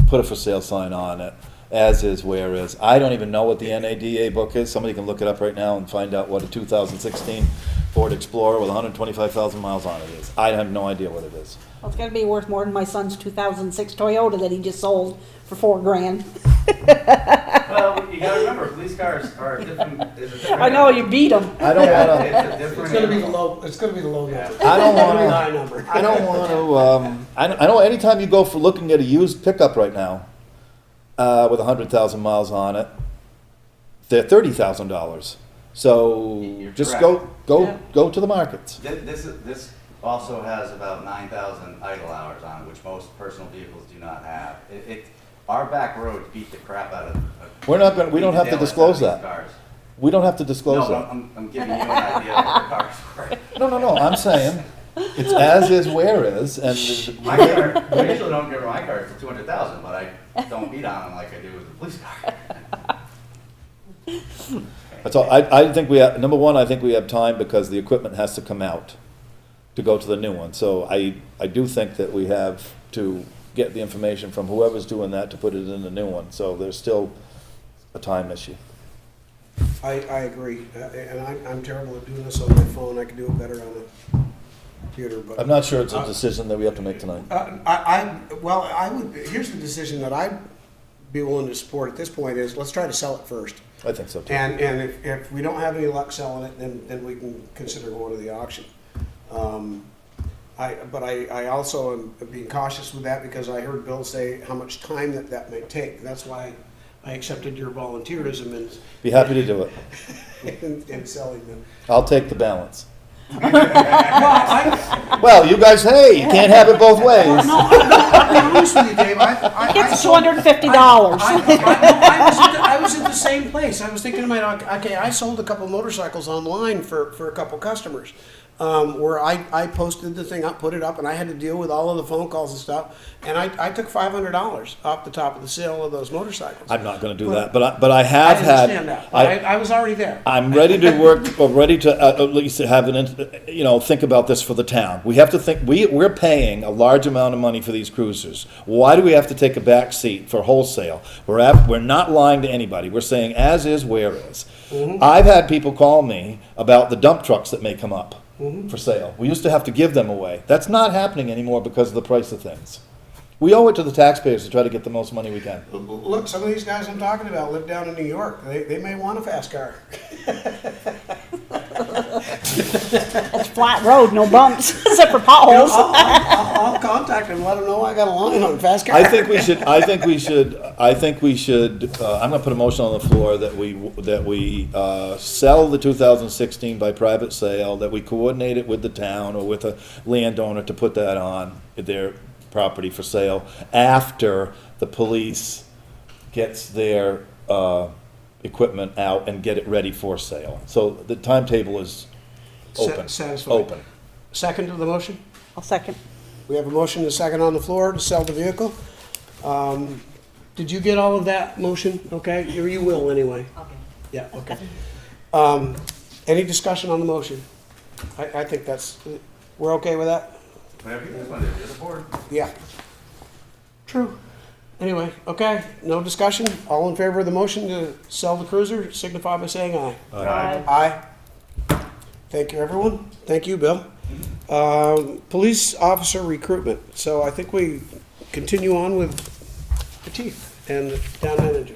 put a for sale sign on it, as is, where is. I don't even know what the NADA book is. Somebody can look it up right now and find out what a 2016 Ford Explorer with 125,000 miles on it is. I have no idea what it is.
Well, it's gonna be worth more than my son's 2006 Toyota that he just sold for $4,000.
Well, you gotta remember, police cars are a different.
I know, you beat him.
I don't wanna,
It's a different.
It's gonna be the low. It's gonna be the low number.
I don't
It's gonna be the
wanna,
high number.
I don't wanna, I know anytime you go for looking at a used pickup right now, with 100,000 miles on it, they're $30,000. So
You're
just
correct.
go to the markets.
This also has about 9,000 idle hours on it, which most personal vehicles do not have. Our back roads beat the crap out of.
We don't have to disclose that.
Cars.
We don't have to disclose
No,
that.
I'm giving you an idea of what the cars were.
No, I'm saying, it's as is, where is, and
My car, I usually don't give my car for 200,000, but I don't beat on them like I do with the police car.
that's all. I think we have, number one, I think we have time because the equipment has to come out to go to the new one. So I do think that we have to get the information from whoever's doing that to put it in the new one. So there's still a time issue.
I agree, and I'm terrible at doing this on my phone. I could do it better on a computer, but.
I'm not sure it's a decision that we have to make tonight.
I would, here's the decision that I'd be willing to support at this point is, let's try to sell it first.
I think so too.
And if we don't have any luck selling it, then we can consider going to the auction. But I also am being cautious with that because I heard Bill say how much time that might take. That's why I accepted your volunteerism
Be happy to do it.
in selling them.
I'll take the balance.
Well, I,
Well, you guys, hey, you can't have it both ways.
I'll be honest with you, Dave. I
It's
sold-
$250.
I was at the same place. I was thinking to myself, okay, I sold a couple motorcycles online for a couple customers. Where I posted the thing up, put it up, and I had to deal with all of the phone calls and stuff. And I took $500 off the top of the sale of those motorcycles.
I'm not gonna do that, but I have
I
had.
understand that. I was already there.
I'm ready to work, or ready to at least have think about this for the town. We have to think, we're paying a large amount of money for these cruisers. Why do we have to take a back seat for wholesale? We're not lying to anybody. We're saying as is, where is. I've had people call me about the dump trucks that may come up. for sale. We used to have to give them away. That's not happening anymore because of the price of things. We owe it to the taxpayers to try to get the most money we can.
Look, some of these guys I'm talking about live down in New York. They may want a fast car.
It's flat road, no bumps, except for potholes.
I'll contact them, let them know I got a line on fast car.
I think we should, I'm gonna put a motion on the floor that we sell the 2016 by private sale, that we coordinate it with the town or with a landowner to put that on their property for sale after the police gets their, equipment out and get it ready for sale. So the timetable is open.
Satisfied.
Open.
Second to the motion?
I'll second.
We have a motion and a second on the floor to sell the vehicle. Did you get all of that motion? Okay, or you will anyway?
Okay.
Yeah, okay. Any discussion on the motion? I think we're okay with that?
Whatever you guys want to do, the board.
Yeah. True. Anyway, okay, no discussion. All in favor of the motion to sell the cruiser, signify by saying aye.
Aye.
Aye. Thank you, everyone. Thank you, Bill. Police officer recruitment. So I think we continue on with the chief and the town manager.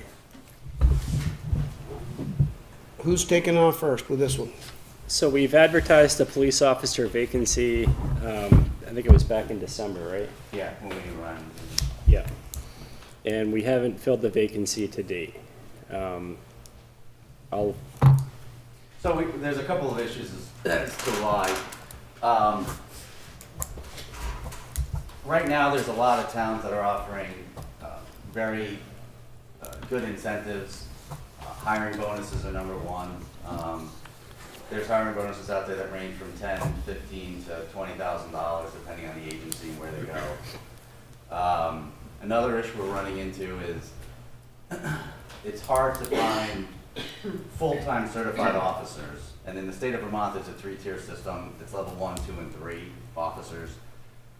Who's taking off first with this one?
So we've advertised the police officer vacancy, I think it was back in December, right?
Yeah, when we run.
Yeah. And we haven't filled the vacancy to date.
So there's a couple of issues as to why. Right now, there's a lot of towns that are offering very good incentives. Hiring bonuses are number one. There's hiring bonuses out there that range from $10,000, $15,000 to $20,000, depending on the agency and where they go. Another issue we're running into is it's hard to find full-time certified officers. And in the state of Vermont, there's a three-tier system. It's level 1, 2, and 3 officers.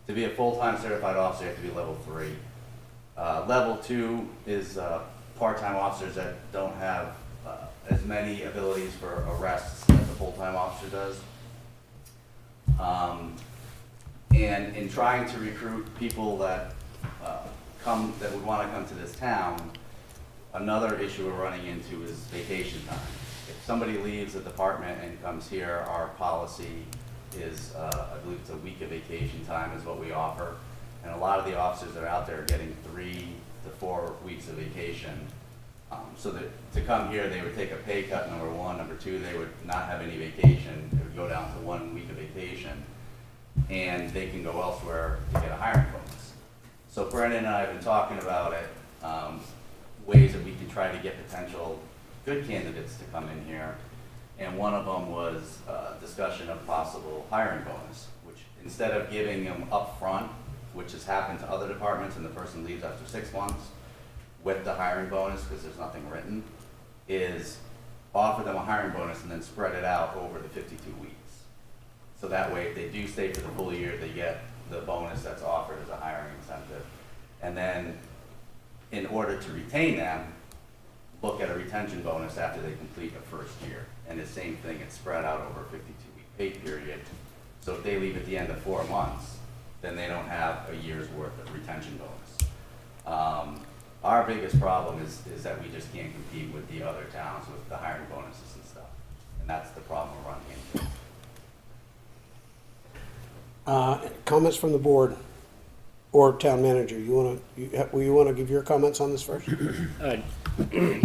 To be a full-time certified officer, you have to be level 3. Level 2 is part-time officers that don't have as many abilities for arrests as a full-time officer does. And in trying to recruit people that that would want to come to this town, another issue we're running into is vacation time. If somebody leaves the department and comes here, our policy is, I believe it's a week of vacation time is what we offer. And a lot of the officers that are out there are getting 3 to 4 weeks of vacation. So that to come here, they would take a pay cut, number one. Number two, they would not have any vacation. It would go down to 1 week of vacation. And they can go elsewhere to get a hiring bonus. So Brendan and I have been talking about it, ways that we can try to get potential good candidates to come in here. And one of them was discussion of possible hiring bonus, which instead of giving them up front, which has happened to other departments and the person leaves after 6 months with the hiring bonus because there's nothing written, is offer them a hiring bonus and then spread it out over the 52 weeks. So that way, if they do stay for the full year, they get the bonus that's offered as a hiring incentive. And then in order to retain them, look at a retention bonus after they complete a first year. And the same thing, it's spread out over a 52-week pay period. So if they leave at the end of 4 months, then they don't have a year's worth of retention bonus. Our biggest problem is that we just can't compete with the other towns with the hiring bonuses and stuff. And that's the problem we're running into.
Comments from the board or town manager? You want to give your comments on this first?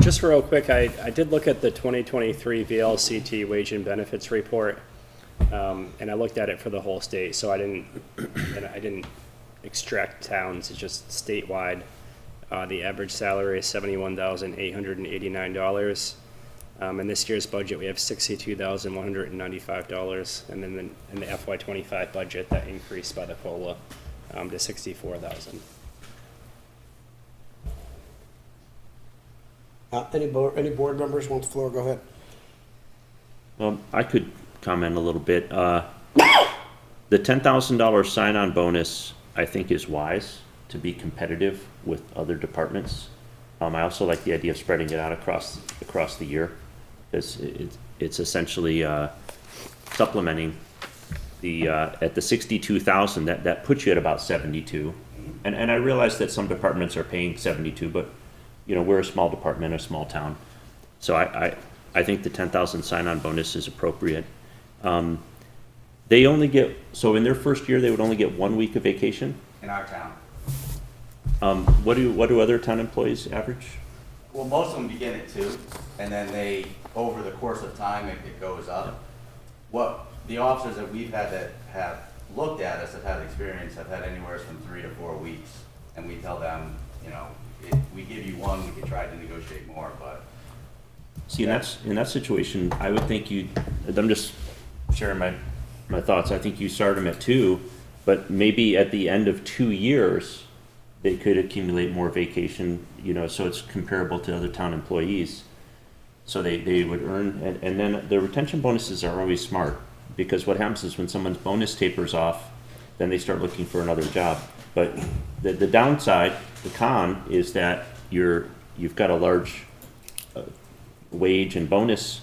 Just real quick, I did look at the 2023 VLCT wage and benefits report, and I looked at it for the whole state, so I didn't extract towns. It's just statewide. The average salary is $71,889. In this year's budget, we have $62,195, and then in the FY25 budget, that increased by the COLA to $64,000.
Any board members want the floor? Go ahead.
I could comment a little bit. The $10,000 sign-on bonus, I think, is wise to be competitive with other departments. I also like the idea of spreading it out across the year. It's essentially supplementing at the 62,000, that puts you at about 72. And I realize that some departments are paying 72, but, you know, we're a small department, a small town. So I think the 10,000 sign-on bonus is appropriate. They only get, so in their first year, they would only get 1 week of vacation?
In our town.
What do other town employees average?
Well, most of them begin at 2, and then they, over the course of time, it goes up. What the officers that we've had that have looked at us, have had experience, have had anywhere from 3 to 4 weeks. And we tell them, you know, if we give you 1, we can try to negotiate more, but.
See, in that situation, I would think I'm just sharing my thoughts. I think you start them at 2, but maybe at the end of 2 years, they could accumulate more vacation, you know, so it's comparable to other town employees. So they would earn, and then the retention bonuses are always smart, because what happens is when someone's bonus tapers off, then they start looking for another job. But the downside, the con, is that you've got a large wage and bonus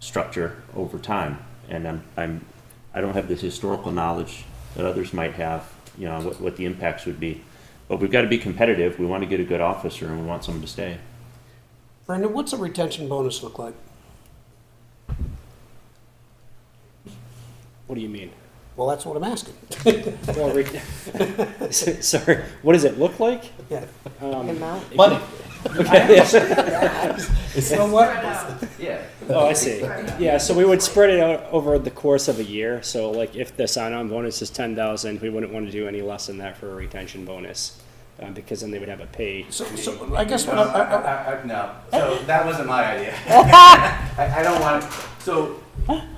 structure over time, and I don't have this historical knowledge that others might have, you know, what the impacts would be. But we've got to be competitive. We want to get a good officer, and we want someone to stay.
Brenda, what's a retention bonus look like?
What do you mean?
Well, that's what I'm asking.
Well, sorry, what does it look like?
Yeah.
Amount?
Money.
So what?
Yeah.
Oh, I see. Yeah, so we would spread it out over the course of a year. So like if the sign-on bonus is 10,000, we wouldn't want to do any less than that for a retention bonus, because then they would have a pay.
So I guess what
No, so that wasn't my idea. I don't want, so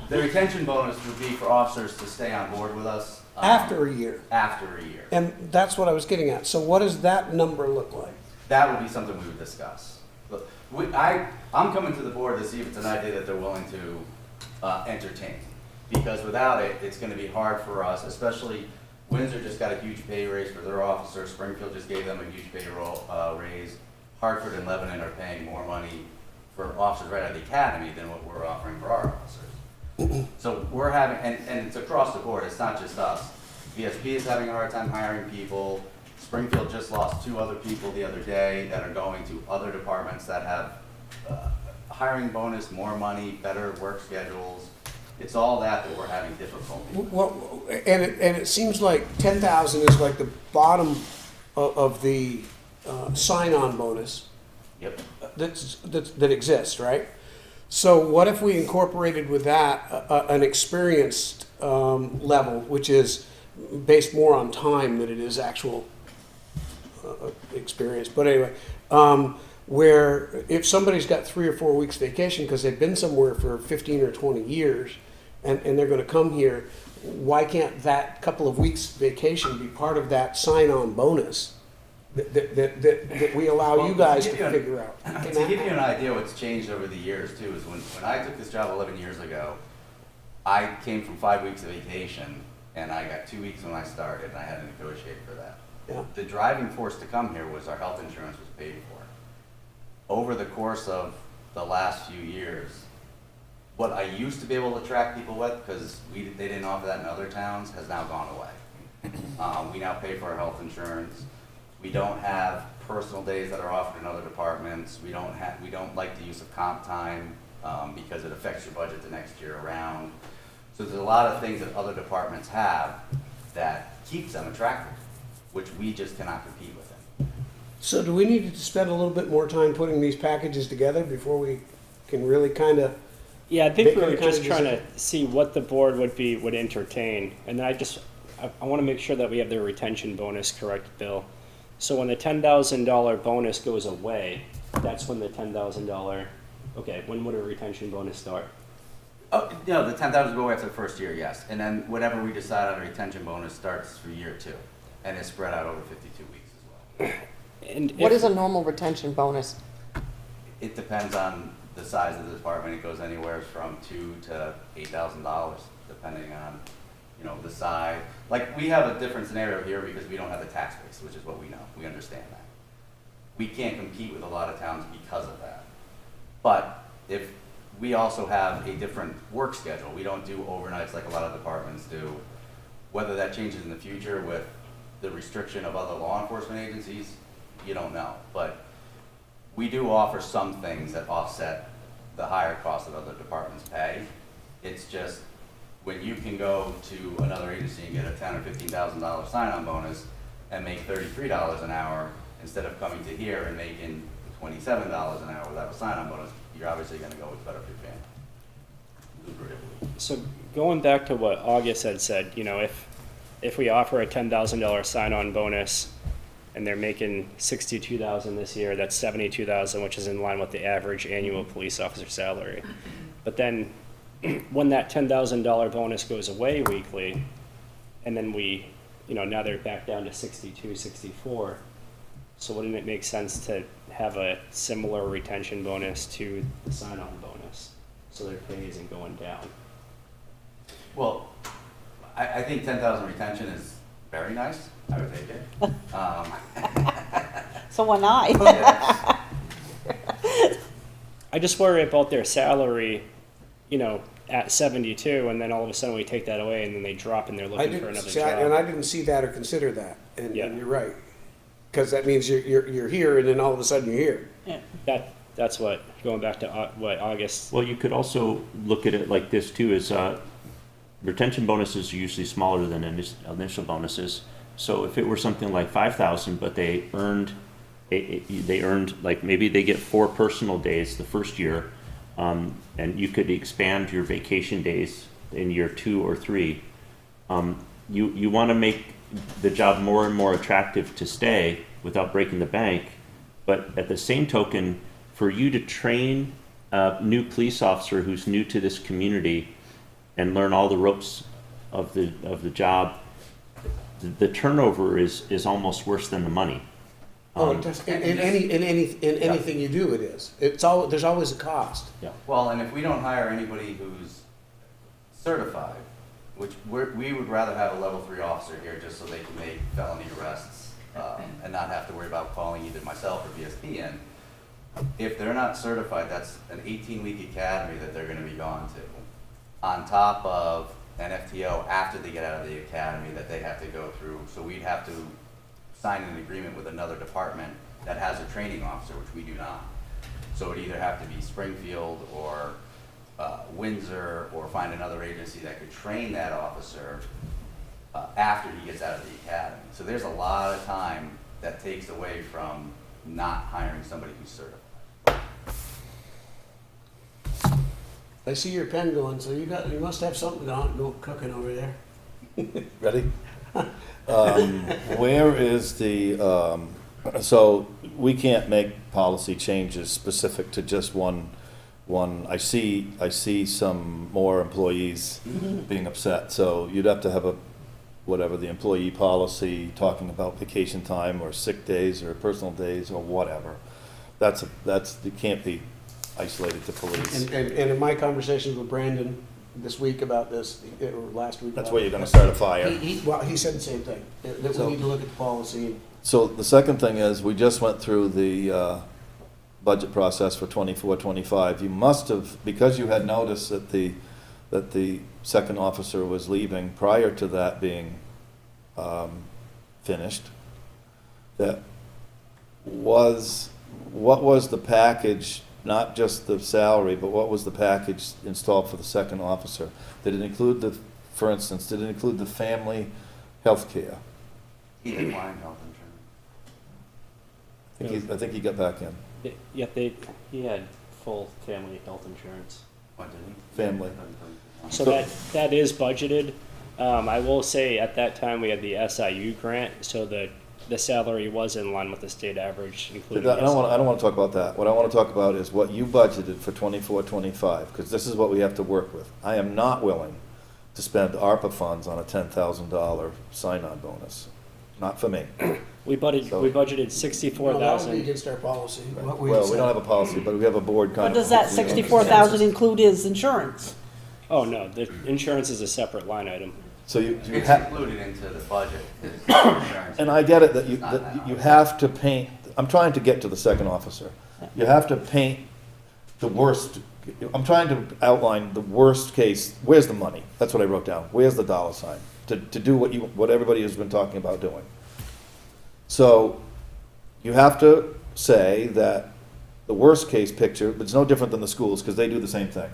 the retention bonus would be for officers to stay on board with us.
after a year,
After a year.
and that's what I was getting at. So what does that number look like?
That would be something we would discuss. Look, I'm coming to the board to see if it's an idea that they're willing to entertain. Because without it, it's gonna be hard for us, especially Windsor just got a huge pay raise for their officers, Springfield just gave them a huge payroll raise. Hartford and Lebanon are paying more money for officers right out of the academy than what we're offering for our officers. So we're having, and it's across the board, it's not just us. VSP is having a hard time hiring people. Springfield just lost 2 other people the other day that are going to other departments that have hiring bonus, more money, better work schedules. It's all that we're having difficulty.
Well, and it seems like 10,000 is like the bottom of the sign-on bonus
Yep.
that exists, right? So what if we incorporated with that an experienced level, which is based more on time than it is actual experience? But anyway, where if somebody's got 3 or 4 weeks vacation because they've been somewhere for 15 or 20 years and they're going to come here, why can't that couple of weeks vacation be part of that sign-on bonus that we allow you guys to figure out?
To give you an idea what's changed over the years too is when I took this job 11 years ago, I came from 5 weeks of vacation and I got 2 weeks when I started and I had to negotiate for that.
Yeah.
The driving force to come here was our health insurance was paid for. Over the course of the last few years, what I used to be able to track people with, because they didn't offer that in other towns, has now gone away. We now pay for our health insurance. We don't have personal days that are offered in other departments. We don't like the use of comp time because it affects your budget the next year around. So there's a lot of things that other departments have that keeps them attractive, which we just cannot compete with them.
So do we need to spend a little bit more time putting these packages together before we can really kind of?
Yeah, I think we were
Kind
just
of
trying to see what the board would entertain, and then I want to make sure that we have the retention bonus correct, Bill. So when the $10,000 bonus goes away, that's when the $10,000. Okay, when would a retention bonus start?
Oh, no, the 10,000 go after the first year, yes. And then whatever we decide on a retention bonus starts for year 2. And it's spread out over 52 weeks as well.
And
What is a normal retention bonus?
It depends on the size of the department. It goes anywhere from $2,000 to $8,000, depending on, the size. Like, we have a different scenario here because we don't have the tax base, which is what we know. We understand that. We can't compete with a lot of towns because of that. But if we also have a different work schedule, we don't do overnights like a lot of departments do. Whether that changes in the future with the restriction of other law enforcement agencies, you don't know. But we do offer some things that offset the higher cost that other departments pay. It's just, when you can go to another agency and get a $10,000 or $15,000 sign-on bonus and make $33 an hour, instead of coming to here and making $27 an hour without a sign-on bonus, you're obviously gonna go with better for your family. Lucratively.
So going back to what August had said, you know, if we offer a $10,000 sign-on bonus and they're making $62,000 this year, that's $72,000, which is in line with the average annual police officer salary. But then when that $10,000 bonus goes away weekly, and then we, you know, now they're back down to 62, 64. So wouldn't it make sense to have a similar retention bonus to the sign-on bonus, so their pay isn't going down?
Well, I think 10,000 retention is very nice. I would take it.
So when I.
Yes.
I just worry about their salary, you know, at 72, and then all of a sudden we take that away, and then they drop and they're
I
looking for
didn't,
another
see,
job.
and I didn't see that or consider that, and
Yeah.
you're right. Because that means you're here, and then all of a sudden you're here.
That's what, going back to what August.
Well, you could also look at it like this too, is retention bonuses are usually smaller than initial bonuses. So if it were something like 5,000, but they earned like, maybe they get 4 personal days the first year, and you could expand your vacation days in year 2 or 3. You want to make the job more and more attractive to stay without breaking the bank, but at the same token, for you to train a new police officer who's new to this community and learn all the ropes of the job, the turnover is almost worse than the money.
In anything you do, it is. There's always a cost.
Yeah.
Well, and if we don't hire anybody who's certified, which we would rather have a level 3 officer here just so they can make felony arrests and not have to worry about calling either myself or BSP in. If they're not certified, that's an 18-week academy that they're going to be gone to, on top of an FTO after they get out of the academy that they have to go through. So we'd have to sign an agreement with another department that has a training officer, which we do not. So it'd either have to be Springfield or Windsor, or find another agency that could train that officer after he gets out of the academy. So there's a lot of time that takes away from not hiring somebody who's certified.
I see your pen going, so you must have something go cooking over there.
Ready? Where is the, so we can't make policy changes specific to just one, I see some more employees being upset, so you'd have to have whatever the employee policy, talking about vacation time or sick days or personal days or whatever. It can't be isolated to police.
And in my conversations with Brandon this week about this, or last week.
That's where you're gonna start a fire.
He said the same thing, that we need to look at the policy.
So the second thing is, we just went through the budget process for 24-25. You must have, because you had noticed that the second officer was leaving prior to that being finished, what was the package, not just the salary, but what was the package installed for the second officer? Did it include for instance, did it include the family health care?
He declined health insurance.
I think he got back in.
Yeah, he had full family health insurance.
What did he?
Family.
So that is budgeted. I will say at that time we had the SIU grant, so the salary was in line with the state average, including.
I don't want to talk about that. What I want to talk about is what you budgeted for 24-25, because this is what we have to work with. I am not willing to spend ARPA funds on a $10,000 sign-on bonus. Not for me.
We budgeted 64,000.
Well, that would be against our policy. What we
Well,
said.
we don't have a policy, but we have a board
But
kind of.
does that 64,000 include his insurance?
Oh, no, the insurance is a separate line item.
So you
It's
have,
included into the budget. His insurance.
and I get it that you have to paint, I'm trying to get to the second officer. You have to paint the worst, I'm trying to outline the worst case. Where's the money? That's what I wrote down. Where's the dollar sign? to do what everybody has been talking about doing. So, you have to say that the worst case picture, it's no different than the schools, because they do the same thing.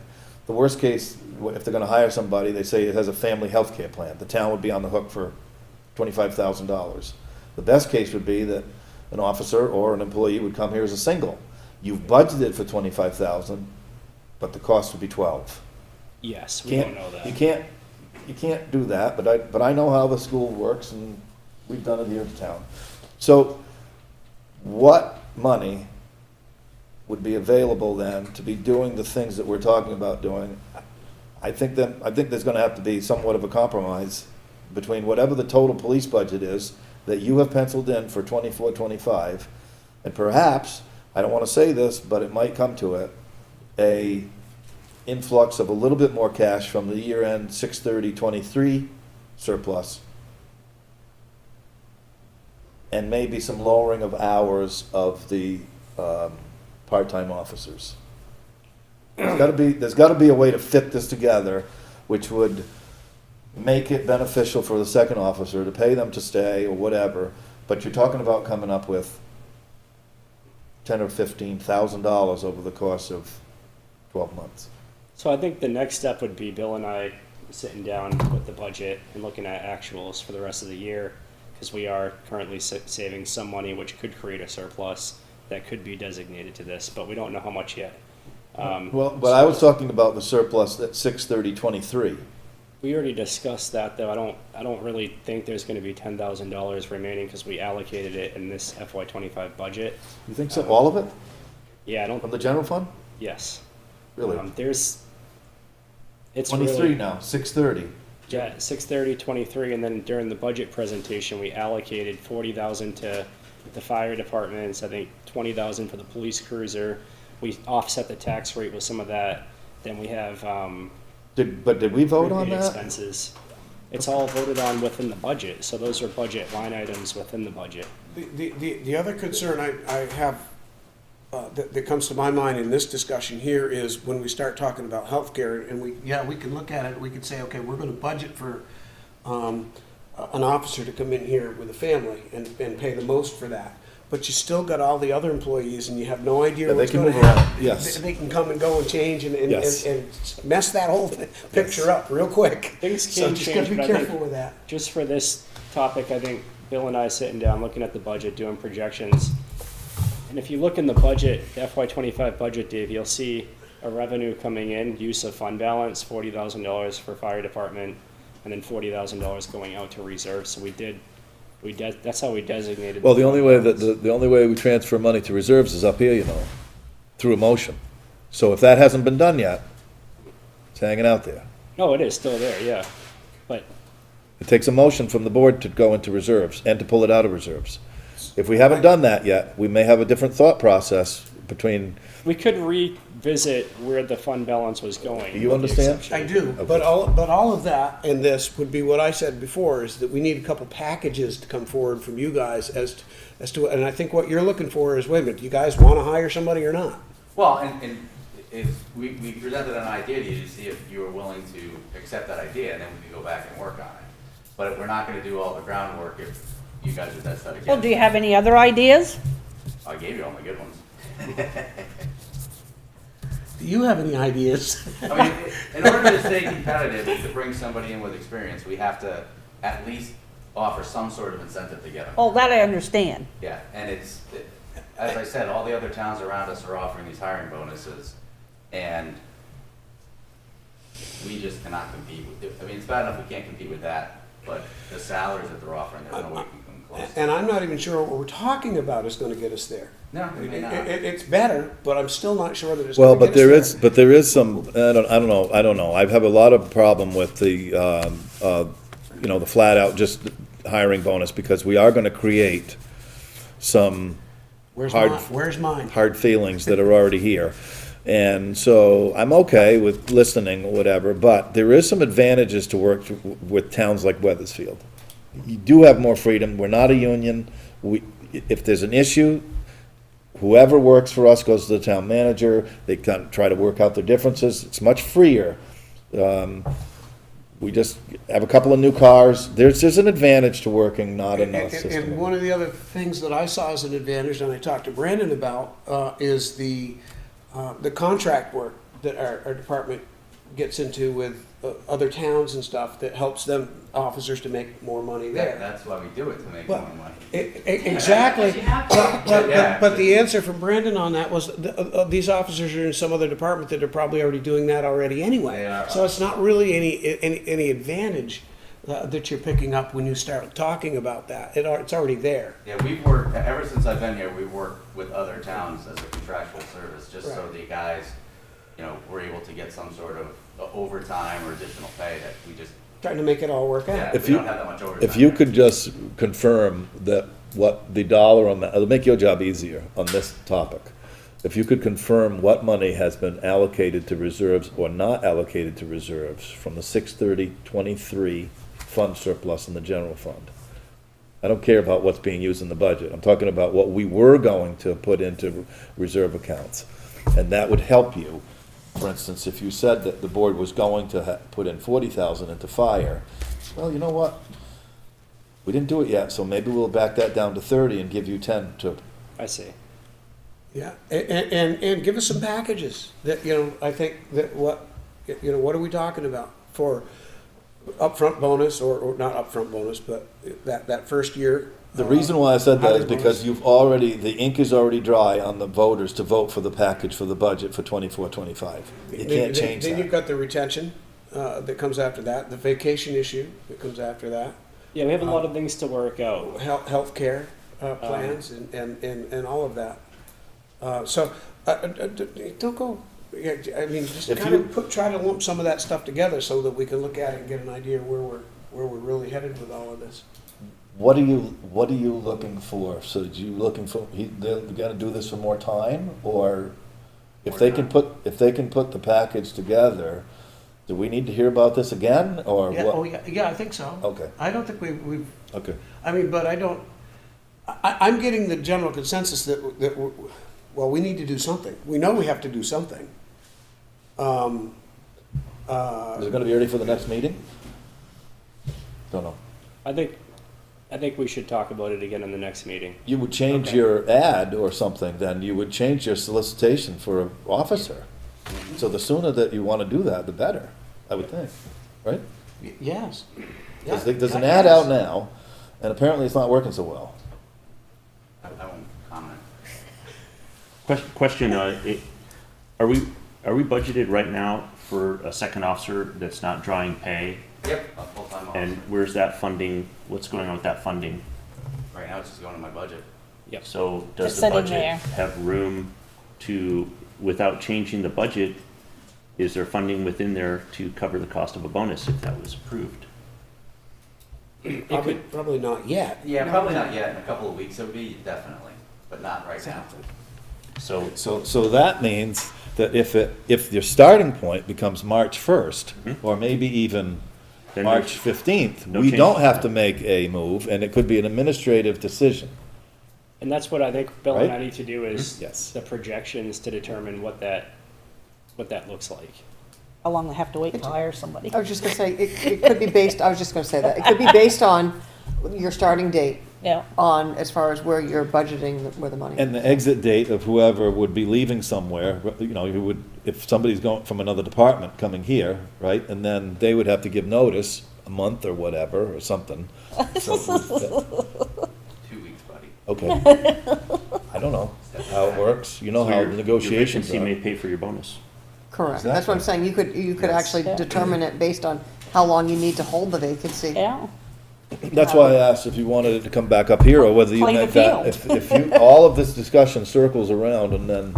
The worst case, if they're gonna hire somebody, they say it has a family health care plan. The town would be on the hook for $25,000. The best case would be that an officer or an employee would come here as a single. You've budgeted for 25,000, but the cost would be 12.
Yes, we don't know that.
You can't do that, but I know how the school works, and we've done it here in town. So, what money would be available then to be doing the things that we're talking about doing? I think there's gonna have to be somewhat of a compromise between whatever the total police budget is that you have penciled in for 24, 25, and perhaps, I don't wanna say this, but it might come to it, a influx of a little bit more cash from the year-end 6/30/23 surplus, and maybe some lowering of hours of the part-time officers. There's gotta be a way to fit this together, which would make it beneficial for the second officer to pay them to stay or whatever, but you're talking about coming up with $10,000 or $15,000 over the course of 12 months.
So I think the next step would be Bill and I sitting down with the budget and looking at actuals for the rest of the year, because we are currently saving some money, which could create a surplus that could be designated to this, but we don't know how much yet.
Well, but I was talking about the surplus at 6/30/23.
We already discussed that, though. I don't really think there's gonna be $10,000 remaining, because we allocated it in this FY '25 budget.
You think so? All of it?
Yeah, I don't,
From the general fund?
yes.
Really?
It's
23
really,
now, 6/30.
yeah, 6/30, 23, and then during the budget presentation, we allocated 40,000 to the fire departments, I think 20,000 for the police cruiser. We offset the tax rate with some of that. Then we have,
Did we vote on
prepaid
that?
expenses. It's all voted on within the budget, so those are budget line items within the budget.
The other concern I have, that comes to my mind in this discussion here is when we start talking about healthcare, and we can look at it, we could say, okay, we're gonna budget for, an officer to come in here with a family and pay the most for that. But you still got all the other employees, and you have no idea
Yeah, they
what's
can
gonna
move around,
happen.
yes.
They can come and go and change and
Yes.
mess that whole picture up real quick.
Things
So
can
just gotta
change,
be
but I think
careful with that.
just for this topic, I think Bill and I sitting down, looking at the budget, doing projections. And if you look in the budget, the FY '25 budget, Dave, you'll see a revenue coming in, use of fund balance, $40,000 for fire department, and then $40,000 going out to reserve. So that's how we designated.
Well, the
fund
only way
balance.
the only way we transfer money to reserves is up here, you know, through a motion. So if that hasn't been done yet, it's hanging out there.
No, it is still there, yeah. But
It takes a motion from the board to go into reserves and to pull it out of reserves. If we haven't done that yet, we may have a different thought process between,
we could revisit where the fund balance was going.
Do you
with the
understand?
exception.
I do, but all of that and this would be what I said before, is that we need a couple packages to come forward from you guys as to, and I think what you're looking for is, wait a minute, do you guys wanna hire somebody or not?
Well, and if we presented an idea to you to see if you were willing to accept that idea, and then we could go back and work on it. But we're not gonna do all the groundwork if you guys do that stuff again.
Well, do you have any other ideas?
I gave you all my good ones.
Do you have any ideas?
I mean, in order to stay competitive and to bring somebody in with experience, we have to at least offer some sort of incentive to get them.
Oh, that I understand.
Yeah, and as I said, all the other towns around us are offering these hiring bonuses, and we just cannot compete with, I mean, it's bad enough we can't compete with that, but the salaries that they're offering, there's no way we can come close.
And I'm not even sure what we're talking about is gonna get us there.
No, we may not.
It's better, but I'm still not sure that it's
well,
gonna
but
get us there.
there is some, I don't know. I have a lot of problem with the, you know, the flat out just hiring bonus, because we are gonna create some
Where's
hard-
mine?
hard feelings that are already here. And so I'm okay with listening or whatever, but there is some advantages to work with towns like Weathersfield. You do have more freedom. We're not a union. If there's an issue, whoever works for us goes to the town manager. They can try to work out their differences. It's much freer. we just have a couple of new cars. There's an advantage to working not in a
And
system.
one of the other things that I saw as an advantage, and I talked to Brandon about, is the contract work that our department gets into with other towns and stuff that helps them, officers, to make more money there.
That's why we do it, to make
Well,
more money.
Exactly,
Yeah.
but the answer from Brandon on that was, these officers are in some other department that are probably already doing that already anyway.
They are.
So it's not really any advantage that you're picking up when you start talking about that. It's already there.
Yeah, we've worked, ever since I've been here, we've worked with other towns as a contractual service, just so
Right.
the guys, were able to get some sort of overtime or additional pay that we just,
Trying to make it all work
yeah,
out.
If
we
you-
don't have that much overtime.
If you
there.
could just confirm that what the dollar amount, it'll make your job easier on this topic. If you could confirm what money has been allocated to reserves or not allocated to reserves from the 6/30/23 fund surplus in the general fund. I don't care about what's being used in the budget. I'm talking about what we were going to put into reserve accounts. And that would help you. For instance, if you said that the board was going to put in 40,000 into fire, well, you know what? We didn't do it yet, so maybe we'll back that down to 30 and give you 10 to,
I see.
Yeah, and give us some packages that, I think that what are we talking about for upfront bonus or not upfront bonus, but that first year?
the reason why I said that is
highway
because
bonus.
the ink is already dry on the voters to vote for the package for the budget for 24-25. You can't change
Then you've
that.
got the retention that comes after that, the vacation issue that comes after that,
Yeah, we have a lot of things to work out.
healthcare plans and all of that. So don't go. Yeah, I mean, just
If
kind
you-
of try to lump some of that stuff together so that we can look at it and get an idea where we're really headed with all of this.
What are you looking for? So you looking for, they're gonna do this for more time? Or if they can put the package together, do we need to hear about this again, or
Yeah,
what?
oh, yeah, I think so.
Okay,
I don't think we've,
okay.
I mean, but I don't, I'm getting the general consensus that well, we need to do something. We know we have to do something.
Is it gonna be ready for the next meeting? Don't know.
I think we should talk about it again in the next meeting.
You would change
Okay.
your ad or something, then you would change your solicitation for an officer. So the sooner that you wanna do that, the better, I would think, right?
Yes.
Because there's an ad out now, and apparently it's not working so well.
I won't comment.
Question, are we budgeted right now for a second officer that's not drawing pay?
Yep, a full-time officer.
And where's that funding, what's going on with that funding?
Right now, it's just going in my budget.
So does
It's
the
sitting
budget
there.
have room to, without changing the budget, is there funding within there to cover the cost of a bonus if that was approved?
Probably not yet.
Yeah, probably not yet. In a couple of weeks, it would be, definitely, but not right now.
So,
So that means that if your starting point becomes March 1st, or maybe even
then
March 15th,
no
we
change
don't
to
have
that.
to make a move, and it could be an administrative decision.
And that's what I think Bill and I
Right?
need to do is
Yes.
the projections to determine what that looks like.
How long they have to wait to hire somebody.
I was just gonna say, it could be based, I was just gonna say that, it could be based on your starting date,
Yeah,
on, as far as where you're budgeting, where the money.
And the exit date of whoever would be leaving somewhere, you would, if somebody's going from another department coming here, right? And then they would have to give notice, a month or whatever, or something. So,
2 weeks, buddy.
okay. I don't know how it works. You know
so
how
your
negotiations
vacancy may
are.
pay for your bonus.
Correct, that's what I'm saying, you could actually determine it based on how long you need to hold the vacancy.
yeah.
That's why I asked if you wanted it to come back up here, or whether you
Play the
meant that, if you, all of this discussion circles around, and then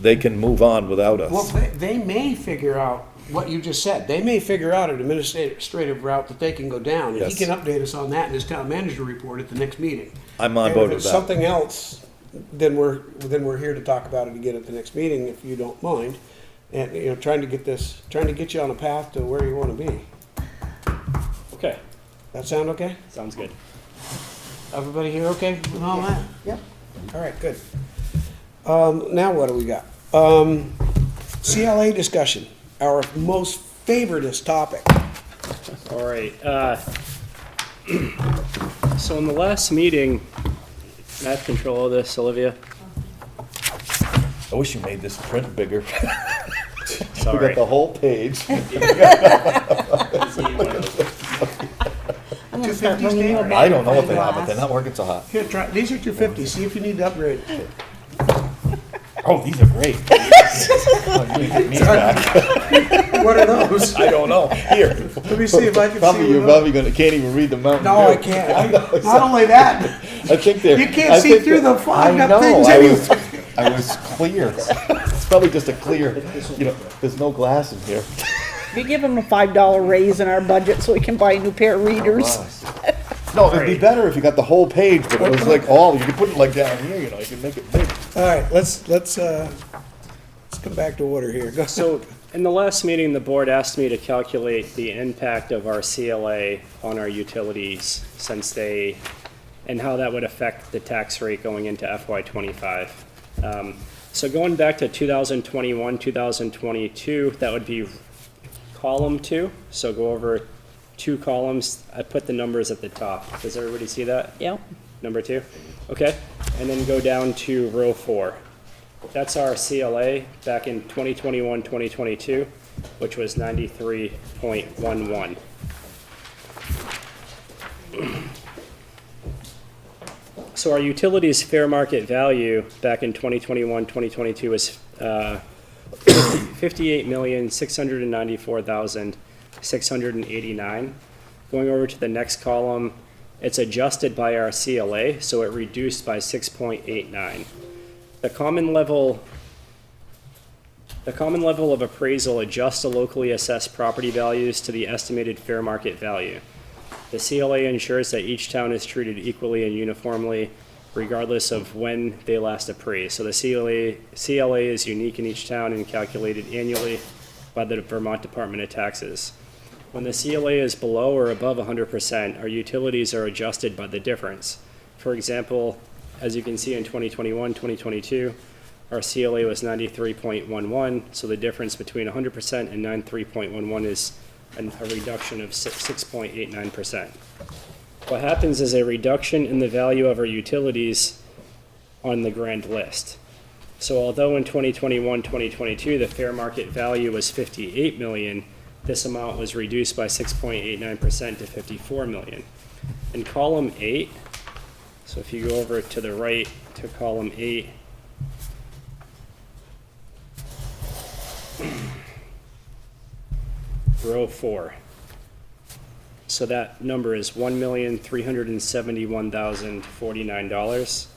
they can move on without
Well,
us.
they may figure out what you just said. They may figure out an administrative route that they can go down. And he
Yes.
can update us on that in his town manager report at the next meeting.
I'm on
And
board
if
with
it's
that.
something else, then we're here to talk about it again at the next meeting, if you don't mind. And, trying to get you on a path to where you wanna be.
Okay,
That sound okay?
sounds good.
Everybody here okay with all that?
Yep.
All right, good. Now what do we got? CLA discussion, our most favoritist topic.
All right, so in the last meeting, I have control of this, Olivia.
I wish you made this print bigger. We
Sorry.
got the whole page.
I'm gonna start bringing you a
I don't know what they
magnifying
have, but they're
glass.
not working so hot.
Here, try, these are 250, see if you need to upgrade.
Oh, these are great. Oh, you get me back.
What are those?
I don't know. Here.
Let me see if I can see
Probably, you're
what
probably can't even read the Mountain
No, I
Dew.
can't. Not only that,
I think they're.
you can't
I
see
think
through
they're-
the fogged
I
up
know,
things anyway.
I was clear. It's probably just a clear, there's no glass in here.
We give him a $5 raise in our budget so we can buy a new pair of readers.
No, it'd be better if you got the whole page, but it was like all, you could put it like down here, you can make it big.
All right, let's come back to order here. Go.
So, in the last meeting, the board asked me to calculate the impact of our CLA on our utilities and how that would affect the tax rate going into FY '25. So going back to 2021, 2022, that would be column 2. So go over 2 columns. I put the numbers at the top. Does everybody see that?
Yep.
Number 2? Okay. And then go down to row 4. That's our CLA back in 2021, 2022, which was 93.11. So our utilities fair market value back in 2021, 2022 was $58,694,689. Going over to the next column, it's adjusted by our CLA, so it reduced by 6.89. The common level of appraisal adjusts the locally assessed property values to the estimated fair market value. The CLA ensures that each town is treated equally and uniformly, regardless of when they last appraised. So the CLA is unique in each town and calculated annually by the Vermont Department of Taxes. When the CLA is below or above 100%, our utilities are adjusted by the difference. For example, as you can see in 2021, 2022, our CLA was 93.11, so the difference between 100% and 93.11 is a reduction of 6.89%. What happens is a reduction in the value of our utilities on the grand list. So although in 2021, 2022, the fair market value was 58 million, this amount was reduced by 6.89% to 54 million. In column 8, so if you go over to the right to column 8, row 4. So that number is $1,371,049.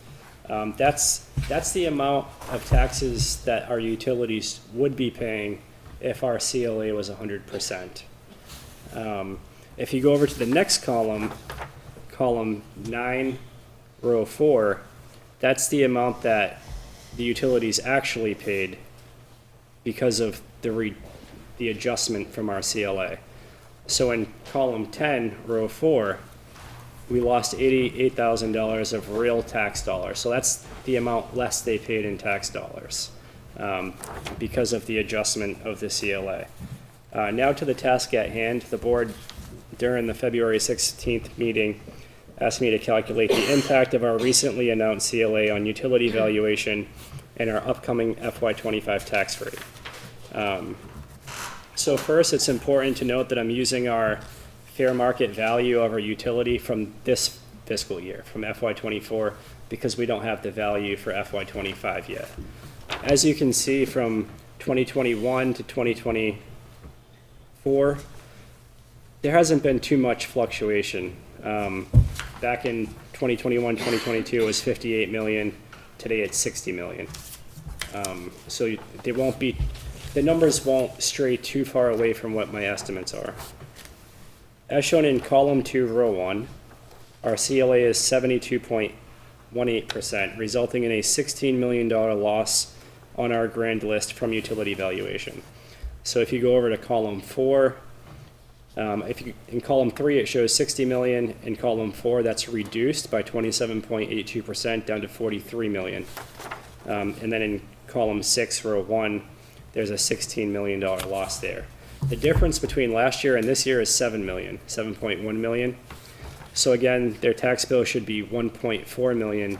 That's the amount of taxes that our utilities would be paying if our CLA was 100%. If you go over to the next column, column 9, row 4, that's the amount that the utilities actually paid because of the adjustment from our CLA. So in column 10, row 4, we lost $88,000 of real tax dollars. So that's the amount less they paid in tax dollars because of the adjustment of the CLA. Now to the task at hand. The board, during the February 16th meeting, asked me to calculate the impact of our recently announced CLA on utility valuation and our upcoming FY25 tax rate. So first, it's important to note that I'm using our fair market value of our utility from this fiscal year, from FY24, because we don't have the value for FY25 yet. As you can see, from 2021 to 2024, there hasn't been too much fluctuation. Back in 2021, 2022, it was 58 million. Today, it's 60 million. So they won't be, the numbers won't stray too far away from what my estimates are. As shown in column 2, row 1, our CLA is 72.18%, resulting in a $16 million loss on our grand list from utility valuation. So if you go over to column 4, in column 3 it shows 60 million. In column 4, that's reduced by 27.82% down to 43 million. And then in column 6, row 1, there's a $16 million loss there. The difference between last year and this year is 7 million, 7.1 million. So again, their tax bill should be 1.4 million,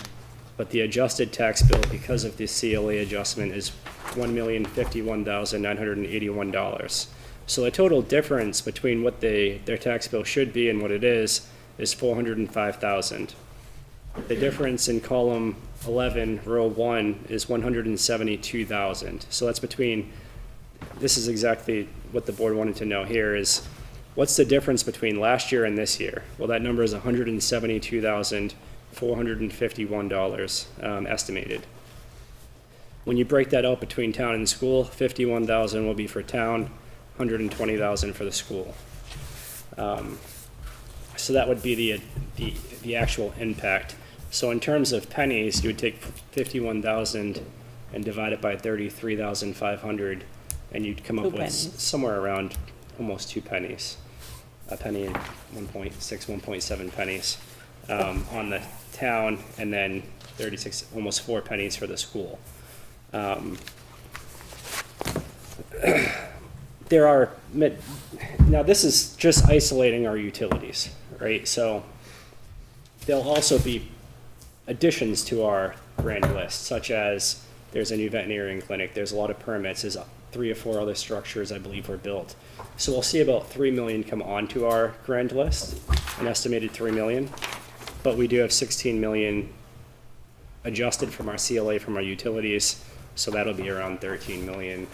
but the adjusted tax bill, because of the CLA adjustment, is $1,051,981. So the total difference between what their tax bill should be and what it is $405,000. The difference in column 11, row 1, is $172,000. So that's between, this is exactly what the board wanted to know here, is what's the difference between last year and this year? Well, that number is $172,451 estimated. When you break that out between town and school, $51,000 will be for town, $120,000 for the school. So that would be the actual impact. So in terms of pennies, you would take 51,000 and divide it by 33,500, and you'd come up
Two
with
pennies.
somewhere around almost 2 pennies. A penny and 1.6, 1.7 pennies on the town, and then 36, almost 4 pennies for the school. There are, now this is just isolating our utilities, right? So there'll also be additions to our grand list, such as there's a new veterinarian clinic, there's a lot of permits, there's 3 or 4 other structures I believe were built. So we'll see about 3 million come onto our grand list, an estimated 3 million, but we do have 16 million adjusted from our CLA from our utilities, so that'll be around 13 million,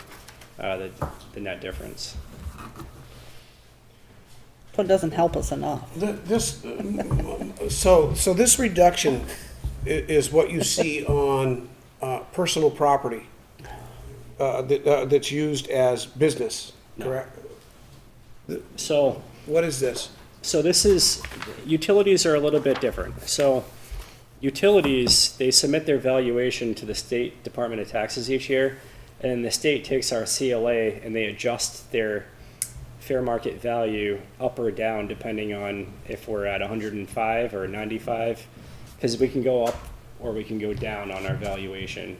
the net difference.
So it doesn't help us enough.
So this reduction is what you see on personal property that's used as business, correct?
So
What is this?
So this is, utilities are a little bit different. So utilities, they submit their valuation to the State Department of Taxes each year, and the state takes our CLA and they adjust their fair market value up or down depending on if we're at 105 or 95, because we can go up or we can go down on our valuation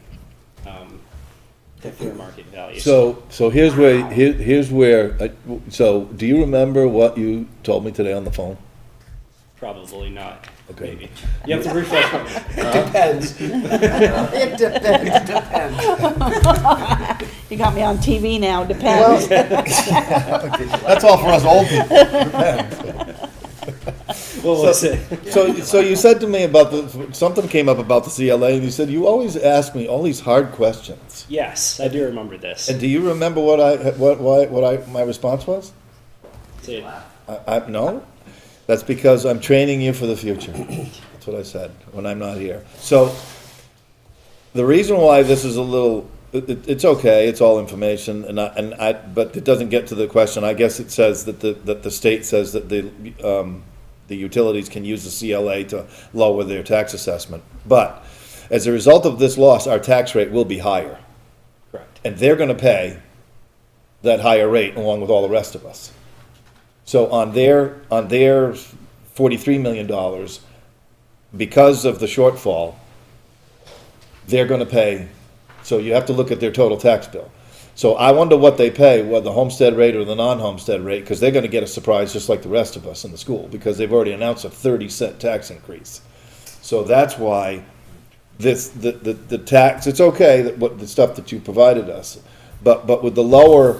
to fair market value.
So here's where, so do you remember what you told me today on the phone?
Probably not.
Okay.
Maybe. You have to refresh my.
Depends.
It depends.
You got me on TV now, depends.
That's all for us old people.
What was it?
So you said to me about something came up about the CLA, and you said you always ask me all these hard questions.
Yes, I do remember this.
And do you remember what my response was?
Say it.
No, that's because I'm training you for the future. That's what I said when I'm not here. So the reason why this is a little, it's okay, it's all information, but it doesn't get to the question. I guess it says that the state says that the utilities can use the CLA to lower their tax assessment. But as a result of this loss, our tax rate will be higher.
Correct.
And they're gonna pay that higher rate along with all the rest of us. So on their $43 million, because of the shortfall, they're gonna pay, so you have to look at their total tax bill. So I wonder what they pay, whether the homestead rate or the non-homestead rate, because they're gonna get a surprise just like the rest of us in the school, because they've already announced a 30-cent tax increase. So that's why the tax, it's okay that what the stuff that you provided us, but with the lower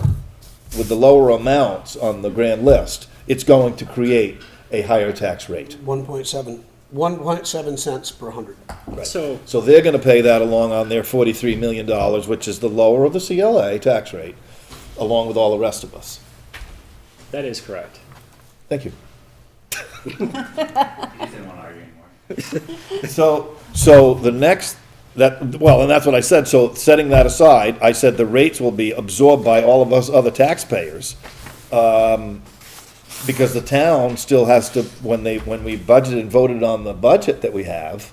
amounts on the grand list, it's going to create a higher tax rate.
1.7 cents per 100.
So
So they're gonna pay that along on their $43 million, which is the lower of the CLA tax rate, along with all the rest of us.
that is correct.
Thank you.
You just didn't want to argue anymore.
So the next, and that's what I said, so setting that aside, I said the rates will be absorbed by all of us other taxpayers. Because the town still has to, when we budgeted and voted on the budget that we have,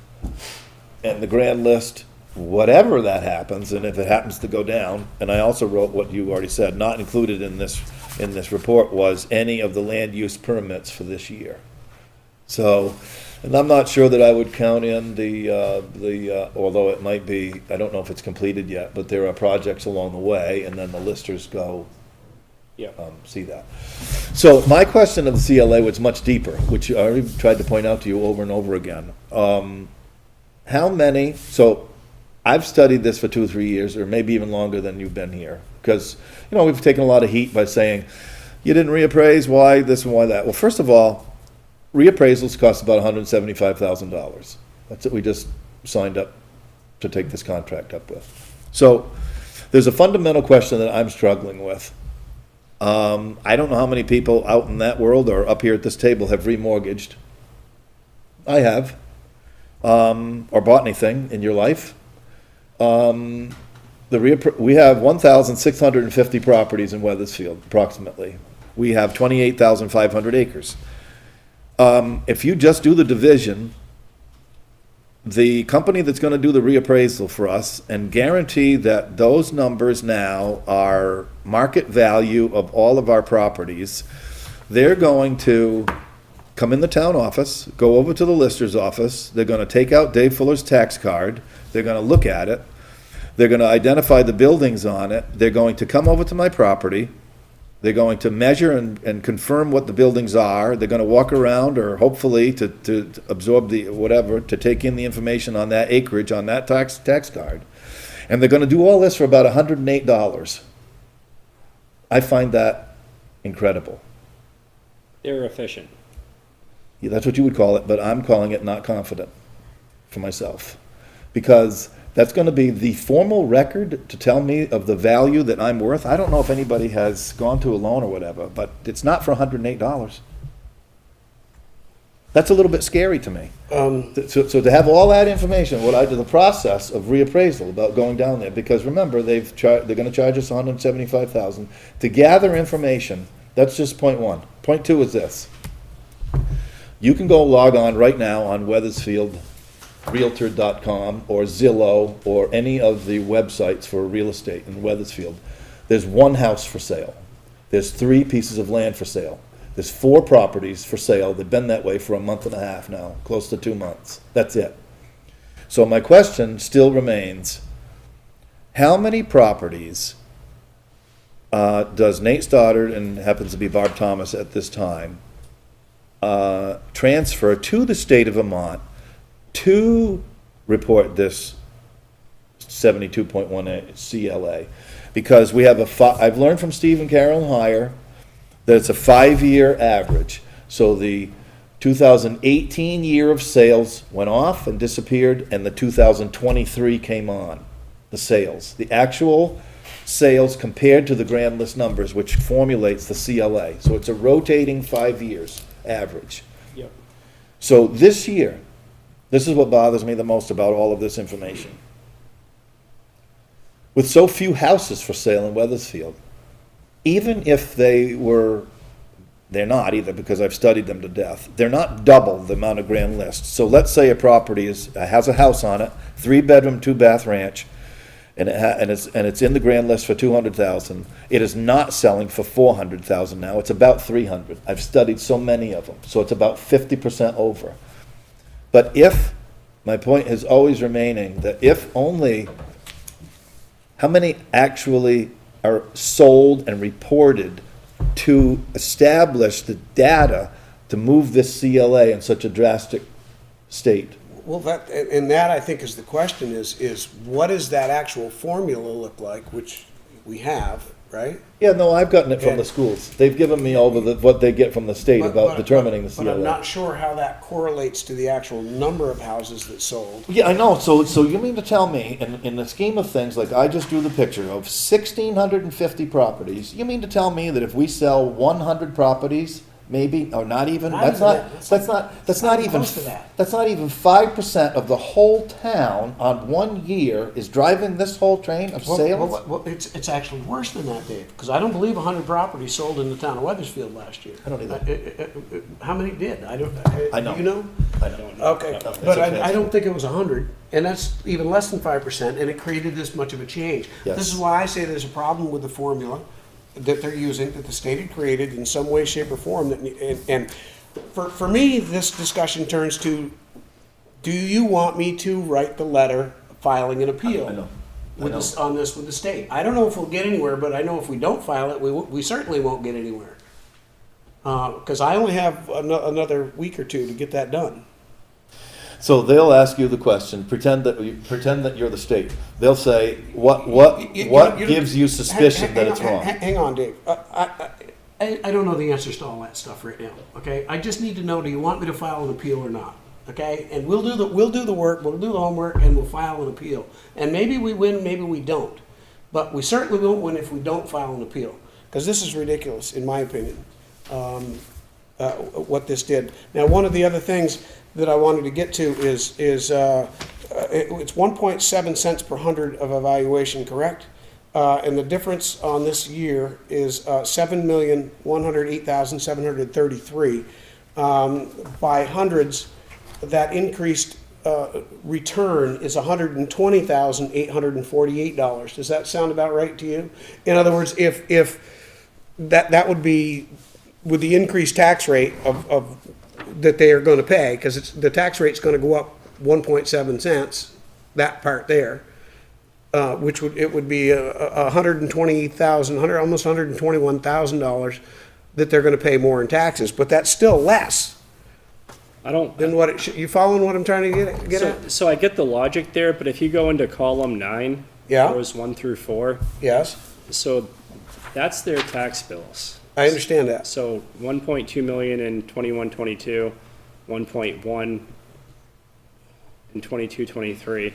and the grand list, whatever that happens, and if it happens to go down, and I also wrote what you already said, not included in this report was any of the land use permits for this year. So, and I'm not sure that I would count in although it might be, I don't know if it's completed yet, but there are projects along the way, and then the listers go
Yeah.
see that. So my question of the CLA was much deeper, which I already tried to point out to you over and over again. How many, so I've studied this for 2 or 3 years, or maybe even longer than you've been here, because, you know, we've taken a lot of heat by saying, you didn't reappraise, why this and why that? Well, first of all, reappraisals cost about $175,000. That's what we just signed up to take this contract up with. So there's a fundamental question that I'm struggling with. I don't know how many people out in that world or up here at this table have remortgaged. I have. Or bought anything in your life. We have 1,650 properties in Weathersfield, approximately. We have 28,500 acres. If you just do the division, the company that's going to do the reappraisal for us and guarantee that those numbers now are market value of all of our properties, they're going to come in the town office, go over to the lister's office, they're going to take out Dave Fuller's tax card, they're going to look at it, they're going to identify the buildings on it, they're going to come over to my property, they're going to measure and confirm what the buildings are. They're going to walk around, or hopefully to absorb the whatever, to take in the information on that acreage, on that tax card. And they're going to do all this for about $108. I find that incredible.
They're efficient.
Yeah, that's what you would call it, but I'm calling it not confident for myself. Because that's going to be the formal record to tell me of the value that I'm worth. I don't know if anybody has gone to a loan or whatever, but it's not for $108. That's a little bit scary to me. So to have all that information, what I do, the process of reappraisal about going down there, because remember, they're going to charge us $175,000 to gather information. That's just point one. Point two is this. You can go log on right now on Weathersfield Realtor.com or Zillow or any of the websites for real estate in Weathersfield. There's one house for sale. There's 3 pieces of land for sale. There's 4 properties for sale. They've been that way for a month and a half now, close to 2 months. That's it. So my question still remains, how many properties does Nate Stoddard, and happens to be Barb Thomas at this time, transfer to the state of Vermont to report this 72.1 CLA? Because we have I've learned from Steve and Carolyn Heyer that it's a 5-year average. So the 2018 year of sales went off and disappeared, and the 2023 came on, the sales. The actual sales compared to the grand list numbers, which formulates the CLA. So it's a rotating 5 years average.
Yep.
So this year, this is what bothers me the most about all of this information. With so few houses for sale in Weathersfield, even if they're not either, because I've studied them to death, they're not double the amount of grand lists. So let's say a property has a house on it, 3-bedroom, 2-bath ranch, and it's in the grand list for $200,000. It is not selling for $400,000 now. It's about $300,000. I've studied so many of them, so it's about 50% over. But my point is always remaining that if only, how many actually are sold and reported to establish the data to move this CLA in such a drastic state?
Well, that I think is the question is what does that actual formula look like, which we have, right?
Yeah, no, I've gotten it from the schools. They've given me over what they get from the state about determining the CLA.
But I'm not sure how that correlates to the actual number of houses that sold.
Yeah, I know. So you mean to tell me, in the scheme of things, like I just drew the picture of 1,650 properties, you mean to tell me that if we sell 100 properties, maybe, or not even, that's not even 5% of the whole town on 1 year is driving this whole train of sales?
Well, it's actually worse than that, Dave, because I don't believe 100 properties sold in the town of Weathersfield last year.
I don't either.
How many did? I
know.
Do you know?
I don't know.
Okay, but I don't think it was 100, and that's even less than 5%, and it created this much of a change.
Yes.
This is why I say there's a problem with the formula that they're using, that the state had created in some way, shape, or form. And for me, this discussion turns to, do you want me to write the letter filing an appeal?
I know.
with this, on this with the state. I don't know if we'll get anywhere, but I know if we don't file it, we certainly won't get anywhere. Because I only have another week or two to get that done.
So they'll ask you the question, pretend that you're the state. They'll say, what gives you suspicion that it's wrong?
Hang on, Dave. I don't know the answers to all that stuff right now, okay? I just need to know, do you want me to file an appeal or not? Okay? And we'll do the work, we'll do the homework, and we'll file an appeal. And maybe we win, maybe we don't. But we certainly won't win if we don't file an appeal. Because this is ridiculous, in my opinion, what this did. Now, one of the other things that I wanted to get to is it's 1.7 cents per hundred of evaluation, correct? And the difference on this year is 7,108,733. By hundreds, that increased return is $120,848. Does that sound about right to you? In other words, if that would be with the increased tax rate of that they are going to pay, because the tax rate's going to go up 1.7 cents, that part there. Which would be $120,000, almost $121,000 that they're going to pay more in taxes, but that's still less than what it should. You following what I'm trying to get at?
So I get the logic there, but if you go into column 9,
Yeah.
rows 1 through 4,
Yes,
so that's their tax bills.
I understand that.
So 1.2 million in 21-22, 1.1 in 22-23,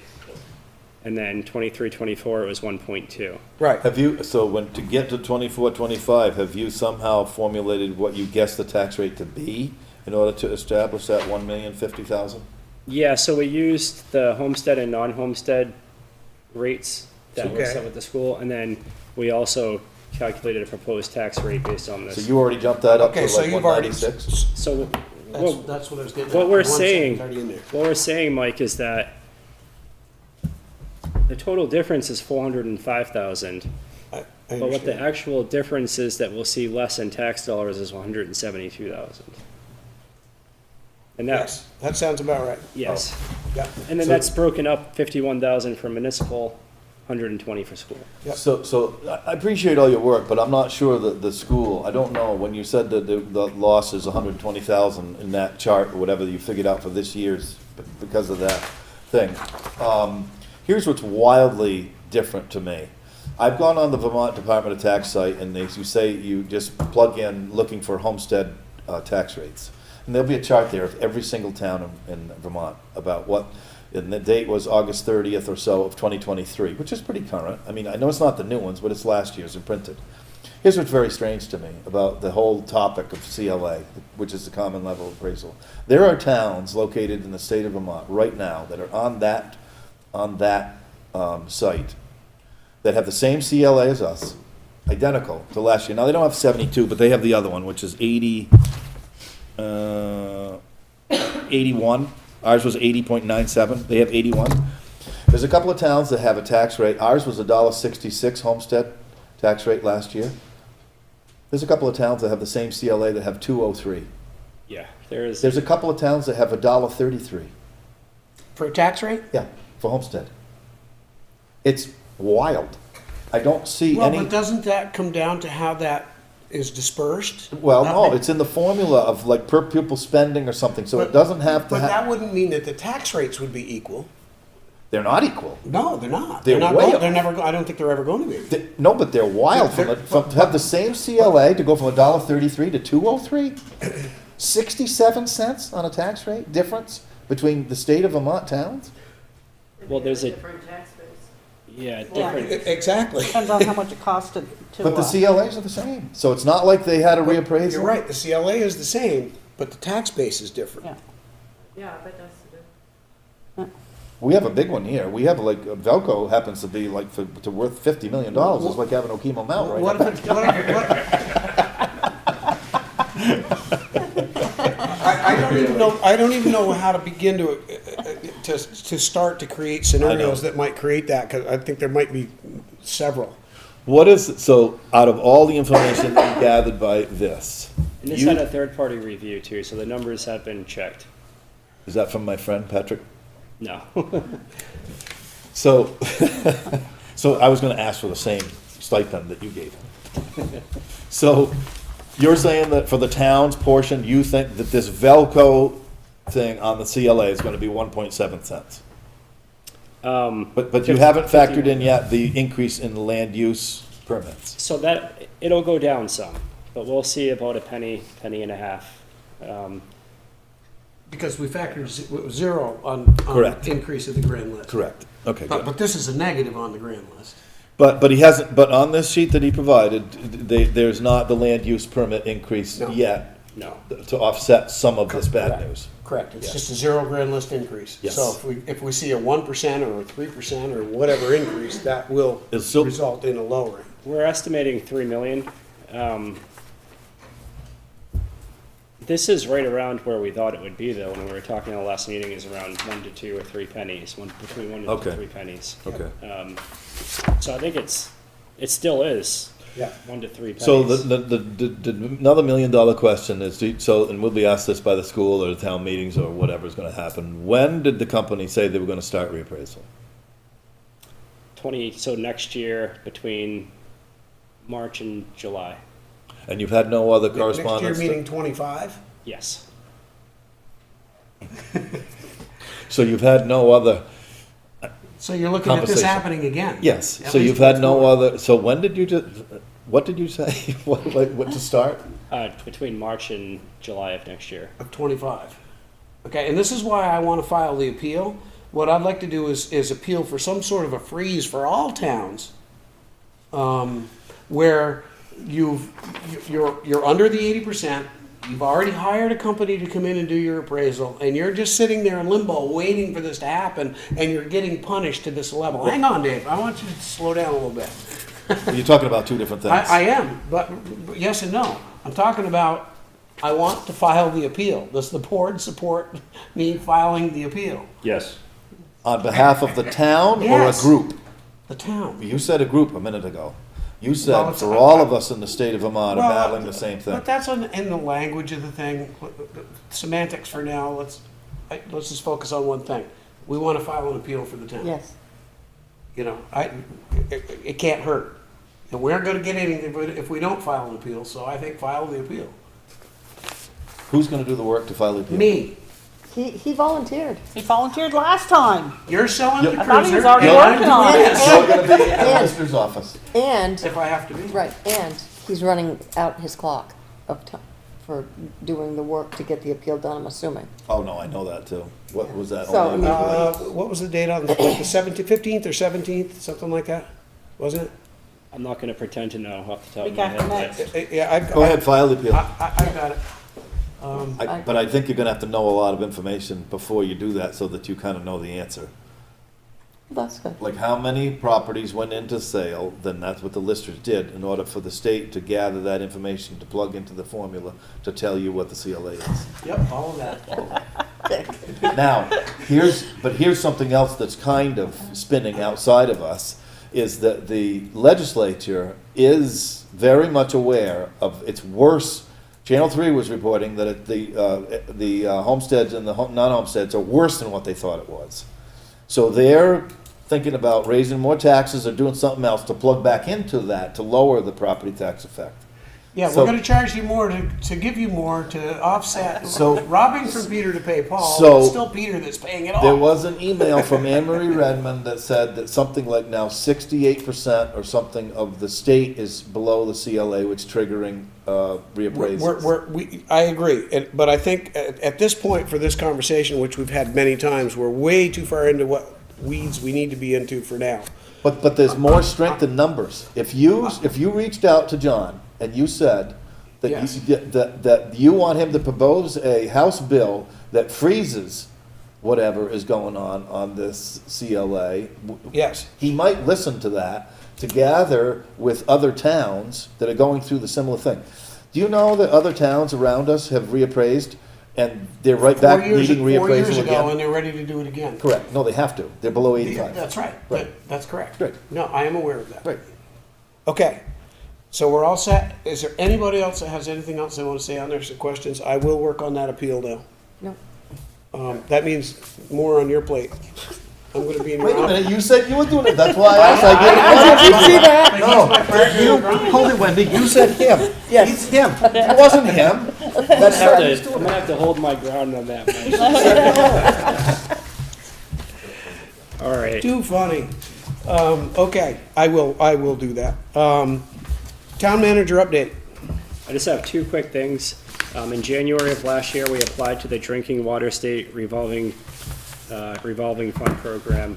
and then 23-24 it was 1.2.
Right.
Have you, so to get to 24-25, have you somehow formulated what you guess the tax rate to be in order to establish that 1,050,000?
Yeah, so we used the homestead and non-homestead rates that were
Okay.
set with the school, and then we also calculated a proposed tax rate based on
So
this.
you already jumped that up to
Okay, so
like
you've already,
196?
So
that's what I was getting at.
what we're
1 second
saying,
already in there.
what we're saying, Mike, is that the total difference is 405,000,
I
but what the
understand.
actual difference is that we'll see less in tax dollars is 172,000. And
Yes, that sounds about right.
yes,
Yeah.
and then
So-
that's broken up 51,000 for municipal, 120 for school.
Yep.
So I appreciate all your work, but I'm not sure that the school, I don't know, when you said that the loss is 120,000 in that chart, or whatever you figured out for this year's, because of that thing. Here's what's wildly different to me. I've gone on the Vermont Department of Tax site, and you say you just plug in looking for homestead tax rates. And there'll be a chart there of every single town in Vermont about what, and the date was August 30th or so of 2023, which is pretty current. I mean, I know it's not the new ones, but it's last year's and printed. Here's what's very strange to me about the whole topic of CLA, which is the common level appraisal. There are towns located in the state of Vermont right now that are on that site that have the same CLA as us, identical to last year. Now, they don't have 72, but they have the other one, which is 81. Ours was 80.97. They have 81. There's a couple of towns that have a tax rate. Ours was $1.66 homestead tax rate last year. There's a couple of towns that have the same CLA that have 203.
Yeah, there's
There's a couple of towns that have $1.33.
For a tax rate?
Yeah, for homestead. It's wild. I don't see
Well,
any.
but doesn't that come down to how that is dispersed?
Well, no, it's in the formula of like per pupil spending or something, so it doesn't have to
But that
have.
wouldn't mean that the tax rates would be equal.
They're not equal.
No, they're not.
They're
not
way
going,
up.
they're never, I don't think they're ever going to be.
No, but they're wild to have the same CLA to go from $1.33 to 203. 67 cents on a tax rate difference between the state of Vermont towns.
well, there's a
Different tax base.
yeah
Yeah.
different.
Exactly.
Depends on how much it costs to.
But the CLAs are the same, so it's not like they had a reappraisal.
You're right, the CLA is the same, but the tax base is different.
Yeah.
Yeah, but that's the difference.
We have a big one here. We have like Velco happens to be like to worth $50 million. It's like having Okemo Mount right
What
now.
if it's, I don't even know how to begin to start to create scenarios that might create that, because I think there might be several.
What is, so out of all the information gathered by this,
And this
you-
had a third-party review too, so the numbers have been checked.
is that from my friend Patrick?
No.
So, So I was gonna ask for the same stipend that you gave him. So, you're saying that for the town's portion, you think that this Velco thing on the CLA is gonna be 1.7 cents? But you haven't factored in yet the increase in the land use permits?
So that, it'll go down some, but we'll see about a penny, penny and a half.
Because we factored zero on
Correct.
increase of the grand list.
Correct. Okay, good.
But this is a negative on the grand list.
But he hasn't, but on this sheet that he provided, there's not the land use permit increase
No.
yet
No.
to offset some of this bad
Correct.
news.
Correct, it's
Yes.
just a zero grand list increase.
Yes.
So if we see a 1% or a 3% or whatever increase, that will
It's still-
result in a lowering.
We're estimating 3 million. This is right around where we thought it would be, though, when we were talking in the last meeting, is around 1 to 2 or 3 pennies, between 1 and
Okay.
3 pennies.
Okay.
So I think it still is
Yeah.
1 to 3 pennies.
So the another $1 million question is, and we'll be asked this by the school or the town meetings or whatever's gonna happen. When did the company say they were gonna start reappraisal?
So next year, between March and July,
And you've had no other
Next year
correspondence?
meaning 25?
yes.
So you've had no other,
So you're looking at this
Compensation.
happening again?
yes,
At
so
least
you've had
once
no
more.
other, so when did you what did you say? What to start?
Between March and July of next year.
Of 25. Okay, and this is why I want to file the appeal. What I'd like to do is appeal for some sort of a freeze for all towns, where you're under the 80%, you've already hired a company to come in and do your appraisal, and you're just sitting there in limbo waiting for this to happen, and you're getting punished to this level. Hang on, Dave, I want you to slow down a little bit.
You're talking about two different things.
I am, but yes and no. I'm talking about, I want to file the appeal. Does the board support me filing the appeal?
Yes.
On behalf of the town or a
Yes.
group?
The town.
You said a group a minute ago. You
Well,
said
it's-
for all of us in the state of Vermont are
Well,
battling the same thing.
But that's in the language of the thing. Semantics for now. Let's just focus on one thing. We want to file an appeal for the town.
Yes.
You know, it can't hurt. And we aren't going to get anything if we don't file an appeal, so I think file the appeal.
Who's gonna do the work to file the appeal?
Me.
He volunteered.
He volunteered last time.
You're selling the
Yeah.
I thought he was
cruiser,
already
and I'm
working on
doing
it.
this,
You're gonna be in the
And-
listener's office.
And,
if I have to be.
right, and he's running out his clock of time for doing the work to get the appeal done, I'm assuming.
Oh, no, I know that too. What was that?
So,
only-
What was the date on the 17th, 15th or 17th, something like that? Wasn't it?
I'm not gonna pretend to know off the top of
Week
my
after
head.
next.
Yeah, I've.
Go ahead, file the appeal.
I got it.
But I think you're gonna have to know a lot of information before you do that so that you kinda know the answer.
That's good.
Like how many properties went into sale, then that's what the listers did in order for the state to gather that information to plug into the formula to tell you what the CLA is.
Yep, all of that.
Now, here's something else that's kind of spinning outside of us, is that the legislature is very much aware of its worse. Channel 3 was reporting that the homesteads and the non-homesteads are worse than what they thought it was. So they're thinking about raising more taxes or doing something else to plug back into that, to lower the property tax effect.
Yeah,
So-
we're gonna charge you more to give you more to offset.
So-
Robbing from Peter to pay Paul,
So-
it's still Peter that's paying it
There
all.
was an email from Anne Marie Redmond that said that something like now 68% or something of the state is below the CLA, which triggering reappraisals.
I agree, but I think at this point for this conversation, which we've had many times, we're way too far into what weeds we need to be into for now.
But there's more strength in numbers. If you reached out to John and you said that
Yes.
that you want him to propose a House bill that freezes whatever is going on this CLA,
Yes.
he might listen to that to gather with other towns that are going through the similar thing. Do you know that other towns around us have reappraised and they're right back needing
4 years
reappraisal
ago, and
again?
they're ready to do it again.
Correct. No, they have to. They're below 85.
That's right.
Right.
That's correct.
Right.
No, I am aware of that.
Right.
Okay, so we're all set. Is there anybody else that has anything else they want to say on there, some questions? I will work on that appeal now.
No.
That means more on your plate. I'm gonna be in
Wait
your
a
office.
minute, you said you were doing it, that's why I asked. I didn't see that. No, you, hold it, Wendy, you said him.
Yes.
It's him. It wasn't him. That's
I'm gonna have to hold my ground on that one. All right.
Too funny. Okay, I will do that. Town manager update.
I just have two quick things. In January of last year, we applied to the Drinking Water State revolving fund program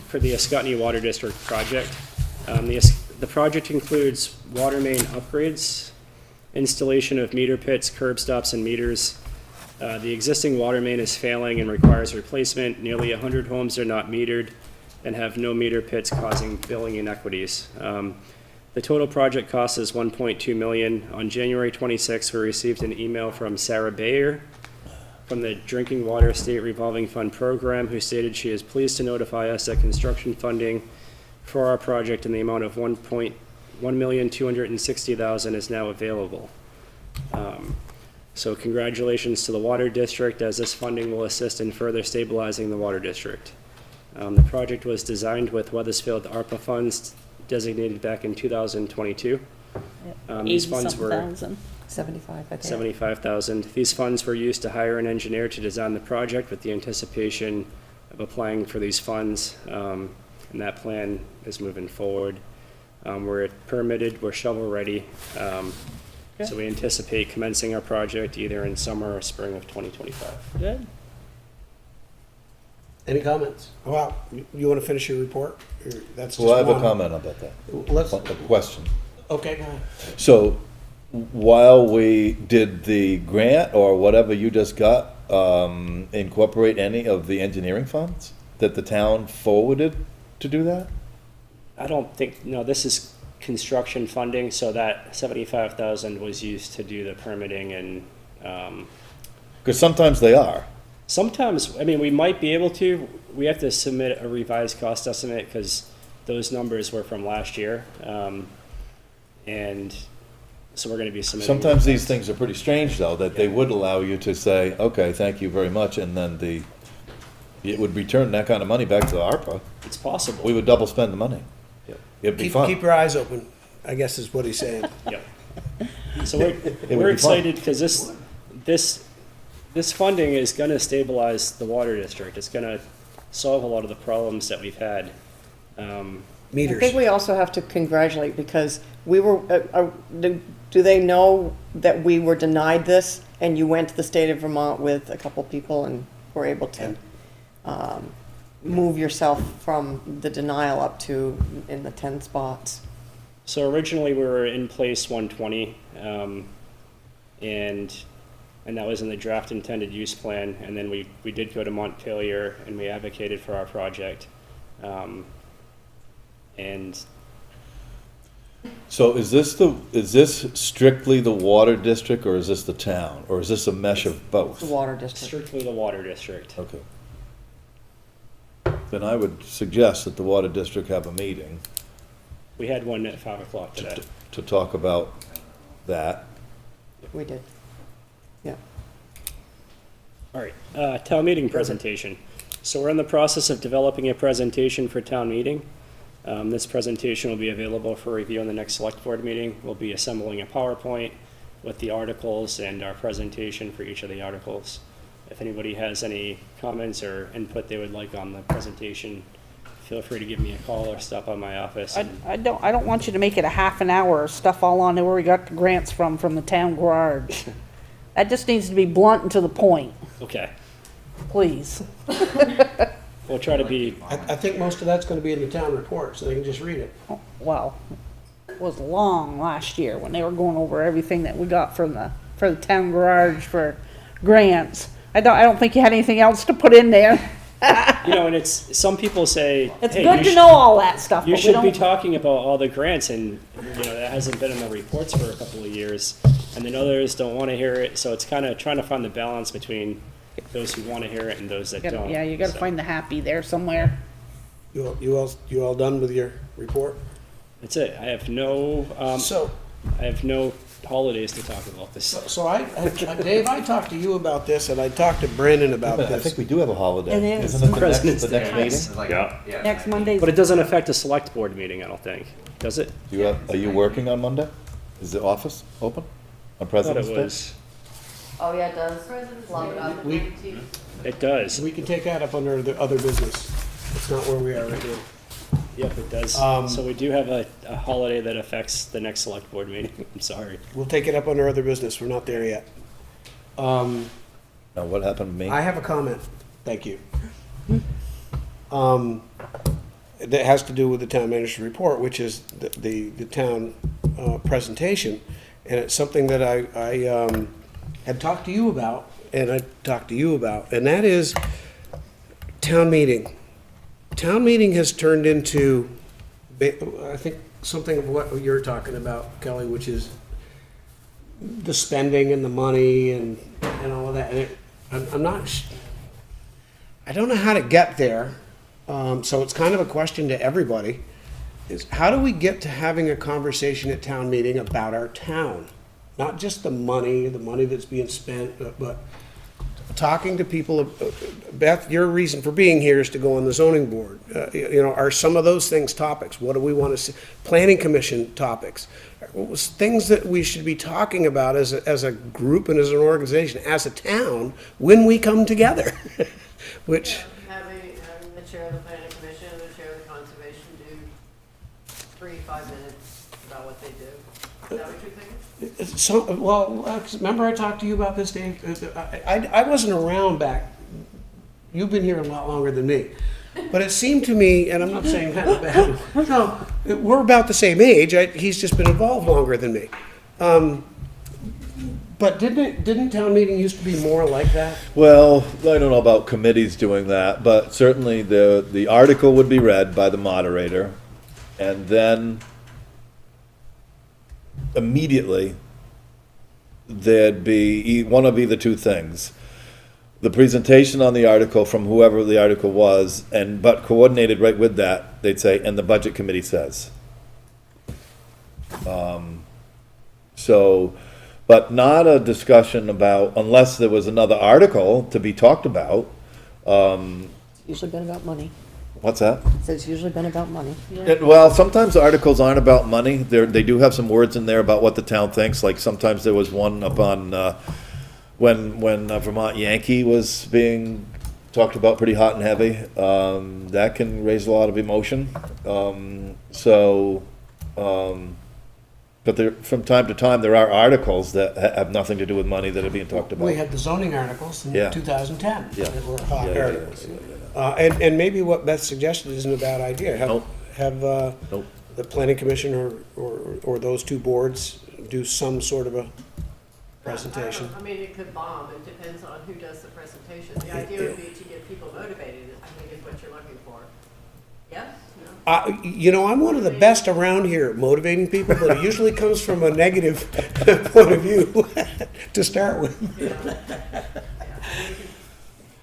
for the Ascutney Water District project. The project includes water main upgrades, installation of meter pits, curb stops, and meters. The existing water main is failing and requires replacement. Nearly 100 homes are not metered and have no meter pits, causing billing inequities. The total project cost is $1.2 million. On January 26, we received an email from Sarah Bayer from the Drinking Water State Revolving Fund Program, who stated she is pleased to notify us that construction funding for our project in the amount of $1,260,000 is now available. So congratulations to the Water District, as this funding will assist in further stabilizing the Water District. The project was designed with Weathersfield ARPA funds designated back in 2022. These funds were
75, I think.
75,000. These funds were used to hire an engineer to design the project with the anticipation of applying for these funds, and that plan is moving forward. We're permitted, we're shovel ready, so we anticipate commencing our project either in summer or spring of 2025.
Good.
Any comments? Well, you wanna finish your report? Or that's just
Well, I have a
one?
comment about that,
Let's,
a question.
okay, go ahead.
So, while we did the grant or whatever you just got, incorporate any of the engineering funds that the town forwarded to do that?
I don't think, no, this is construction funding, so that 75,000 was used to do the permitting and,
Because sometimes they are.
sometimes, I mean, we might be able to, we have to submit a revised cost estimate because those numbers were from last year. And so we're gonna be submitting.
Sometimes these things are pretty strange, though, that they would allow you to say, okay, thank you very much, and then it would return that kind of money back to the ARPA.
It's possible.
We would double spend the money.
Yep.
It'd be
Keep
fun.
your eyes open, I guess is what he's saying.
Yep. So
would
we're
be
excited because this funding is gonna stabilize the water district. It's gonna solve a lot of the problems that we've had.
I
Meters.
think we also have to congratulate because we were, do they know that we were denied this and you went to the state of Vermont with a couple people and were able to move yourself from the denial up to in the 10 spots?
So originally we were in place 120, and that was in the draft intended use plan. And then we did go to Montpelier and we advocated for our project. And
So is this strictly the water district, or is this the town, or is this a mesh of both?
The water district.
strictly the water district.
Okay. Then I would suggest that the water district have a meeting
We had one at 5 o'clock today.
to talk about that.
We did. Yeah.
All right, town meeting presentation. So we're in the process of developing a presentation for town meeting. This presentation will be available for review in the next select board meeting. We'll be assembling a PowerPoint with the articles and our presentation for each of the articles. If anybody has any comments or input they would like on the presentation, feel free to give me a call or stop by my office.
I don't want you to make it a half an hour of stuff all on there where we got the grants from the town garage. That just needs to be blunt and to the point,
Okay,
please.
we'll try to be,
I think most of that's gonna be in the town report, so they can just read it.
Well, it was long last year when they were going over everything that we got for the town garage for grants. I don't think you had anything else to put in there.
and it's, some people say,
It's
hey,
good
you
to
should-
know all that stuff,
You
but we
should be
don't.
talking about all the grants, and that hasn't been in the reports for a couple of years, and then others don't want to hear it. So it's kind of trying to find the balance between those who want to hear it and those that don't.
Yeah, you gotta
So
find the happy there somewhere.
You all done with your report?
That's it. I have no
So,
holidays to talk about this.
So Dave, I talked to you about this, and I talked to Brennan about
I
this.
think we do have a holiday.
It is.
Isn't it the
President's
next
Day.
meeting?
It's like,
Yeah.
Next Monday's.
But it doesn't affect a select board meeting, I don't think, does it?
Are you working on Monday? Is the office open on
I thought
President's
it
Day?
was,
Oh, yeah, it does.
President's
Love it
Day
up.
on the
We-
19th.
it does.
We can take that up under the other business. It's not where we are right now.
Yep, it does.
Um,
So we do have a holiday that affects the next select board meeting. I'm sorry.
We'll take it up under other business. We're not there yet.
Now, what happened to me?
I have a comment. Thank you. That has to do with the town manager's report, which is the town presentation. And it's something that I had talked to you about, and and that is town meeting. Town meeting has turned into, I think, something of what you're talking about, Kelly, which is the spending and the money and all of that. And I'm not, I don't know how to get there. So it's kind of a question to everybody, is how do we get to having a conversation at town meeting about our town? Not just the money that's being spent, but talking to people. Beth, your reason for being here is to go on the zoning board. Are some of those things topics? What do we want to see? Planning commission topics. Things that we should be talking about as a group and as an organization, as a town, when we come together. Which,
Having the chair of the planning commission and the chair of the conservation do 3 5 minutes about what they do. Is that what you're thinking?
so, well, remember I talked to you about this, Dave? I wasn't around back, you've been here a lot longer than me. But it seemed to me, and I'm not saying that in a bad way, no, we're about the same age. He's just been involved longer than me. But didn't town meeting used to be more like that?
Well, I don't know about committees doing that, but certainly the article would be read by the moderator, and then immediately there'd be one of either two things. The presentation on the article from whoever the article was, but coordinated right with that, they'd say, and the budget committee says. But not a discussion about, unless there was another article to be talked about.
Usually been about money.
What's that?
So it's usually been about money.
Well, sometimes the articles aren't about money. They do have some words in there about what the town thinks. Like sometimes there was one up on, when Vermont Yankee was being talked about pretty hot and heavy. That can raise a lot of emotion. But from time to time, there are articles that have nothing to do with money that are being talked about.
We had the zoning articles in
Yeah.
2010
Yeah.
that were hot
Yeah,
articles.
yeah.
And maybe what Beth suggested isn't a bad idea.
Nope.
Have
Nope.
the planning commission or those two boards do some sort of a presentation.
I mean, it could bomb. It depends on who does the presentation. The idea would be to get people motivated, I think is what you're looking for. Yes? No?
I'm one of the best around here at motivating people, but it usually comes from a negative point of view to start with.
Yeah. Yeah. You can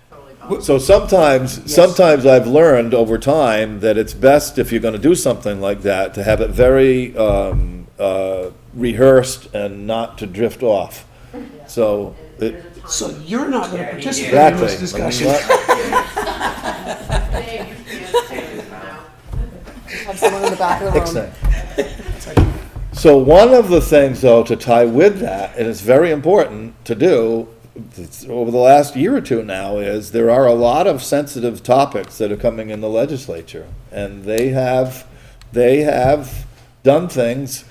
totally bomb.
So sometimes I've learned over time that it's best if you're gonna do something like that, to have it very, rehearsed and not to drift off. So,
There's a time.
So you're not going to
Yeah,
participate
yeah.
in this discussion.
Dave, you can't say this now.
Have someone in the back of the room.
So one of the things, though, to tie with that, and it's very important to do over the last year or two now, is there are a lot of sensitive topics that are coming in the legislature, and they have done things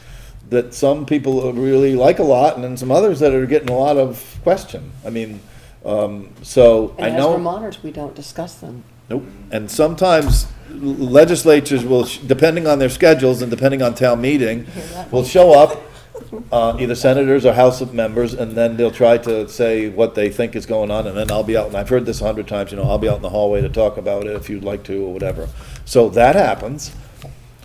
that some people really like a lot, and then some others that are getting a lot of question. I mean, so I
And as
know.
Vermonters, we don't discuss them.
Nope. And sometimes legislatures will, depending on their schedules and depending on town meeting, will show up, either senators or House of members, and then they'll try to say what they think is going on, and then I'll be out, and I've heard this 100 times, I'll be out in the hallway to talk about it if you'd like to, or whatever. So that happens.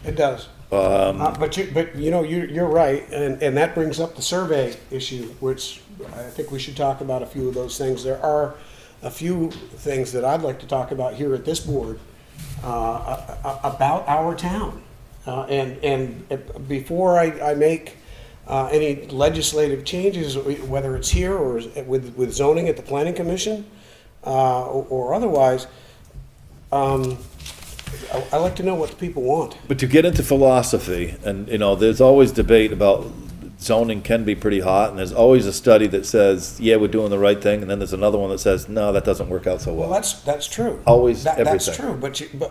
It does. But you're right, and that brings up the survey issue, which I think we should talk about a few of those things. There are a few things that I'd like to talk about here at this board about our town. And before I make any legislative changes, whether it's here or with zoning at the planning commission, or otherwise, I like to know what the people want.
But to get into philosophy, and, you know, there's always debate about zoning can be pretty hot, and there's always a study that says, yeah, we're doing the right thing, and then there's another one that says, no, that doesn't work out so
Well,
well.
that's true.
Always
That's
everything.
true,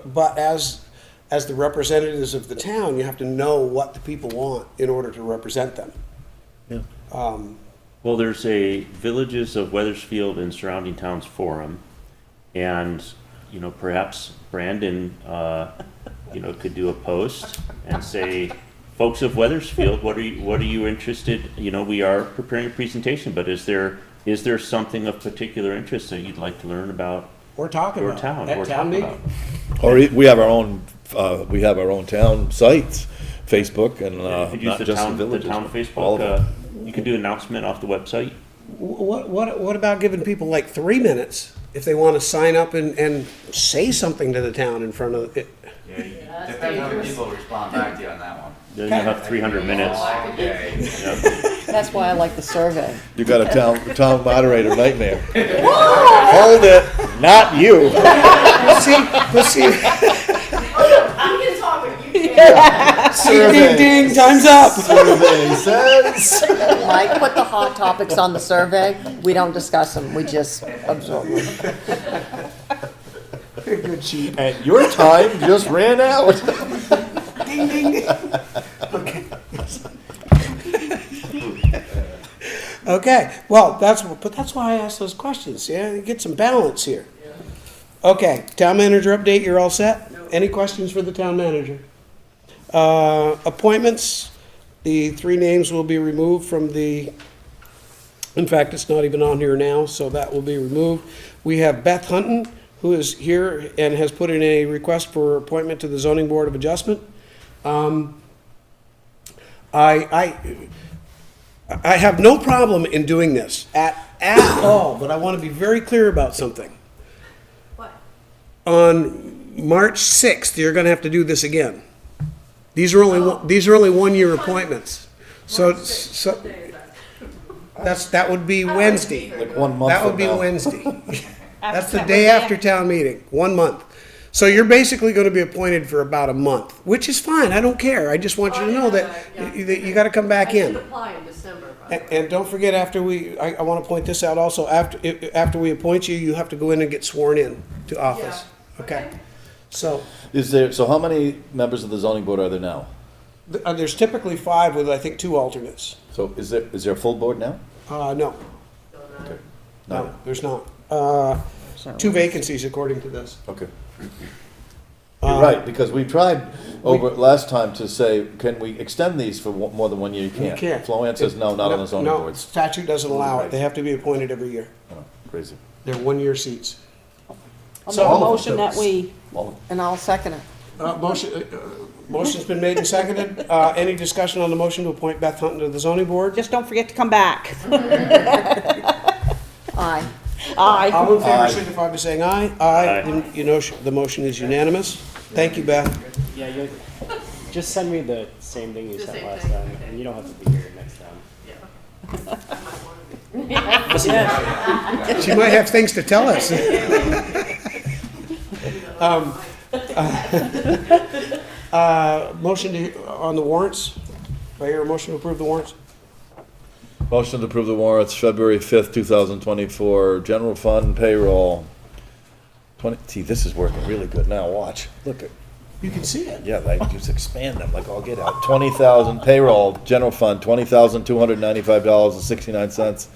but as the representatives of the town, you have to know what the people want in order to represent them.
Yeah.
Well, there's a Villages of Weathersfield and Surrounding Towns Forum, and, you know, perhaps Brandon, you know, could do a post and say, folks of Weathersfield, what are you interested, you know, we are preparing a presentation, but is there something of particular interest that you'd like to learn about
Or talk
your
about
town,
at
or
town
talk
meeting.
about?
Or we have our own town sites, Facebook, and,
You could use
not
the
just the
town,
villages.
town
all
Facebook,
of them.
you could do an announcement off the website.
What about giving people like 3 minutes if they want to sign up and say something to the town in front of it?
Yeah, depends how many people respond back to you on that one.
Then you have 300 minutes.
Okay.
That's why I like the survey.
You got a town moderator nightmare. Hold it, not you.
See,
I'm gonna talk with you.
ding, ding, ding, time's up.
Survey says.
Mike, put the hot topics on the survey. We don't discuss them, we just absorb them.
Good sheet.
And your time just ran out.
Ding, ding, ding. Okay. Okay, well, that's why I asked those questions, yeah, get some balance here. Okay, town manager update, you're all set? Any questions for the town manager? Appointments, the 3 names will be removed from in fact, it's not even on here now, so that will be removed. We have Beth Hunton, who is here and has put in a request for appointment to the zoning board of adjustment. I have no problem in doing this at all, but I want to be very clear about something.
What?
On March 6th, you're going to have to do this again. These are only 1-year appointments. So that would be Wednesday.
Like 1 month
That would
from
be
now.
Wednesday. That's the day after town meeting, 1 month. So you're basically going to be appointed for about a month, which is fine. I don't care. I just want you to know that you got to come back
I should
in.
apply in December, by the way.
And don't forget, I want to point this out also, after we appoint you, you have to go in and get sworn in to office.
Yeah.
Okay? So,
So how many members of the zoning board are there now?
there's typically 5 with, I think, 2 alternates.
So is there a full board now?
No,
Okay.
no, there's not. 2 vacancies according to this.
Okay. You're right, because we tried last time to say, can we extend these for more than 1 year? You can't.
can't.
Floanne says no, not on the zoning
No,
boards.
statute doesn't allow it. They have to be appointed every year.
Oh, crazy.
They're 1-year seats.
I'll
So
make a
all of
motion that we,
And I'll second it.
Motion's been made and seconded. Any discussion on the motion to appoint Beth Hunton to the zoning board?
just don't forget to come back.
Aye.
Aye.
All in favor
Aye.
signify by saying aye.
Aye.
And you know, the motion is unanimous. Thank you, Beth.
Yeah, you'll, just send me the same thing you
The
sent
same
last
thing,
time,
okay.
and you don't have to be here next time.
Yeah. I might want to be.
She might have things to tell us. Motion on the warrants? Do I hear a motion to approve the warrants?
Motion to approve the warrants, February 5th, 2024, general fund payroll. See, this is working really good now, watch, look at,
You can see it.
yeah, like, just expand them, like, I'll get out. 20,000 payroll, general fund, $20,295.69.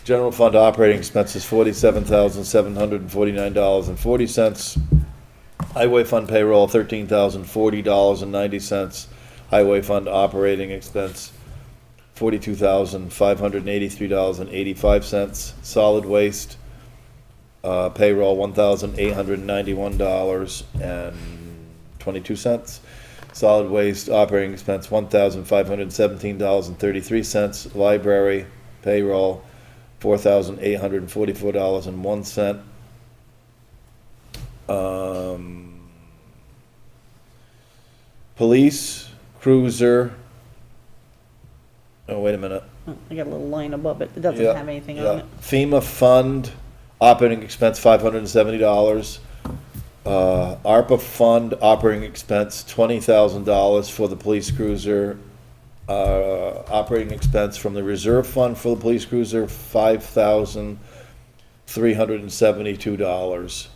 General fund operating expenses, $47,749.40. Highway fund payroll, $13,040.90. Highway fund operating expense, $42,583.85. Solid waste payroll, $1,891.22. Solid waste operating expense, $1,517.33. Library payroll, $4,844.01. Police cruiser Oh, wait a minute.
I got a little line above it. It doesn't
Yeah,
have anything
yeah.
on it.
FEMA fund, operating expense, $570. ARPA fund, operating expense, $20,000 for the police cruiser. Operating expense from the reserve fund for the police cruiser, $5,372.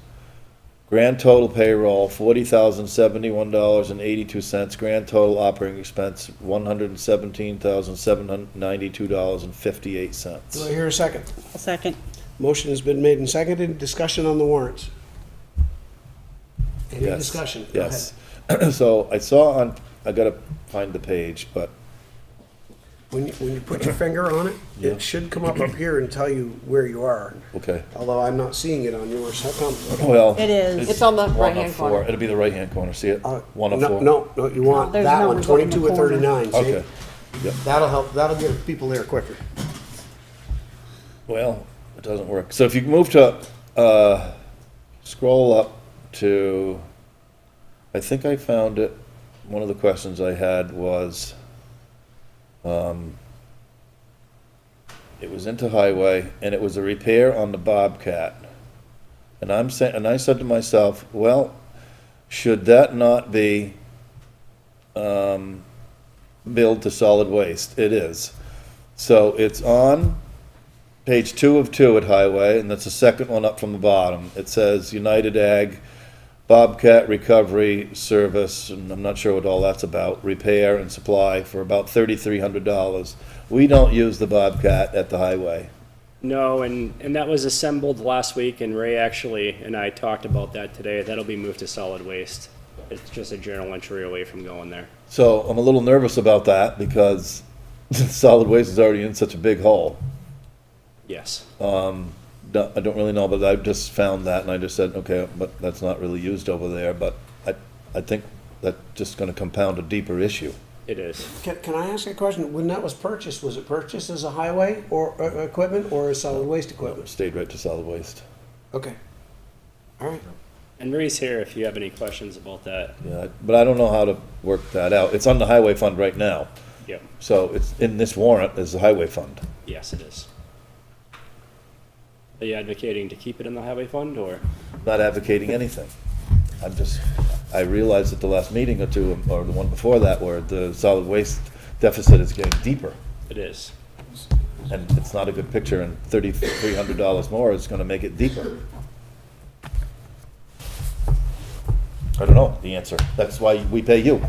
Grand total payroll, $40,071.82. Grand total operating expense, $117,792.58.
Do I hear a second?
A second.
Motion has been made and seconded. Discussion on the warrants. Any
Yes,
discussion? Go
yes. So I saw on, I gotta find the page, but,
ahead. When you put your finger on it,
Yeah.
it should come up here and tell you where you are.
okay.
Although I'm not seeing it on yours. How come?
Well.
It is.
It's on the
one of
right-hand
four.
corner.
It'll be the right-hand corner, see it? One of
No,
four?
no, you want
there's
that one,
numbers up in the
22 or
corner.
39, see?
Okay, yep.
That'll help, that'll get people there quicker.
Well, it doesn't work. So if you move to, scroll up to, I think I found it. One of the questions I had was, it was into highway, and it was a repair on the Bobcat. And I'm saying, and I said to myself, well, should that not be, billed to solid waste? It is. So it's on page 2 of 2 at highway, and that's the second one up from the bottom. It says United Ag Bobcat Recovery Service, and I'm not sure what all that's about, repair and supply for about $3,300. We don't use the Bobcat at the highway.
No, and that was assembled last week, and Ray actually and I talked about that today. That'll be moved to solid waste. It's just a journal entry away from going there.
So I'm a little nervous about that because solid waste is already in such a big hole.
Yes.
I don't really know, but I just found that and I just said, okay, but that's not really used over there, but I think that's just gonna compound a deeper issue.
It is.
Can I ask a question? When that was it purchased as a highway or equipment or as solid waste equipment?
Stayed right to solid waste.
Okay. All right.
And Ray's here if you have any questions about that.
Yeah, but I don't know how to work that out. It's on the highway fund right now.
Yep.
So it's in this warrant as the highway fund.
Yes, it is. Are you advocating to keep it in the highway fund, or?
Not advocating anything. I realized at the last meeting or two, or the one before that, where the solid waste deficit is getting deeper.
It is.
And it's not a good picture, and $3,300 more is gonna make it deeper. I don't know the answer. That's why we pay you.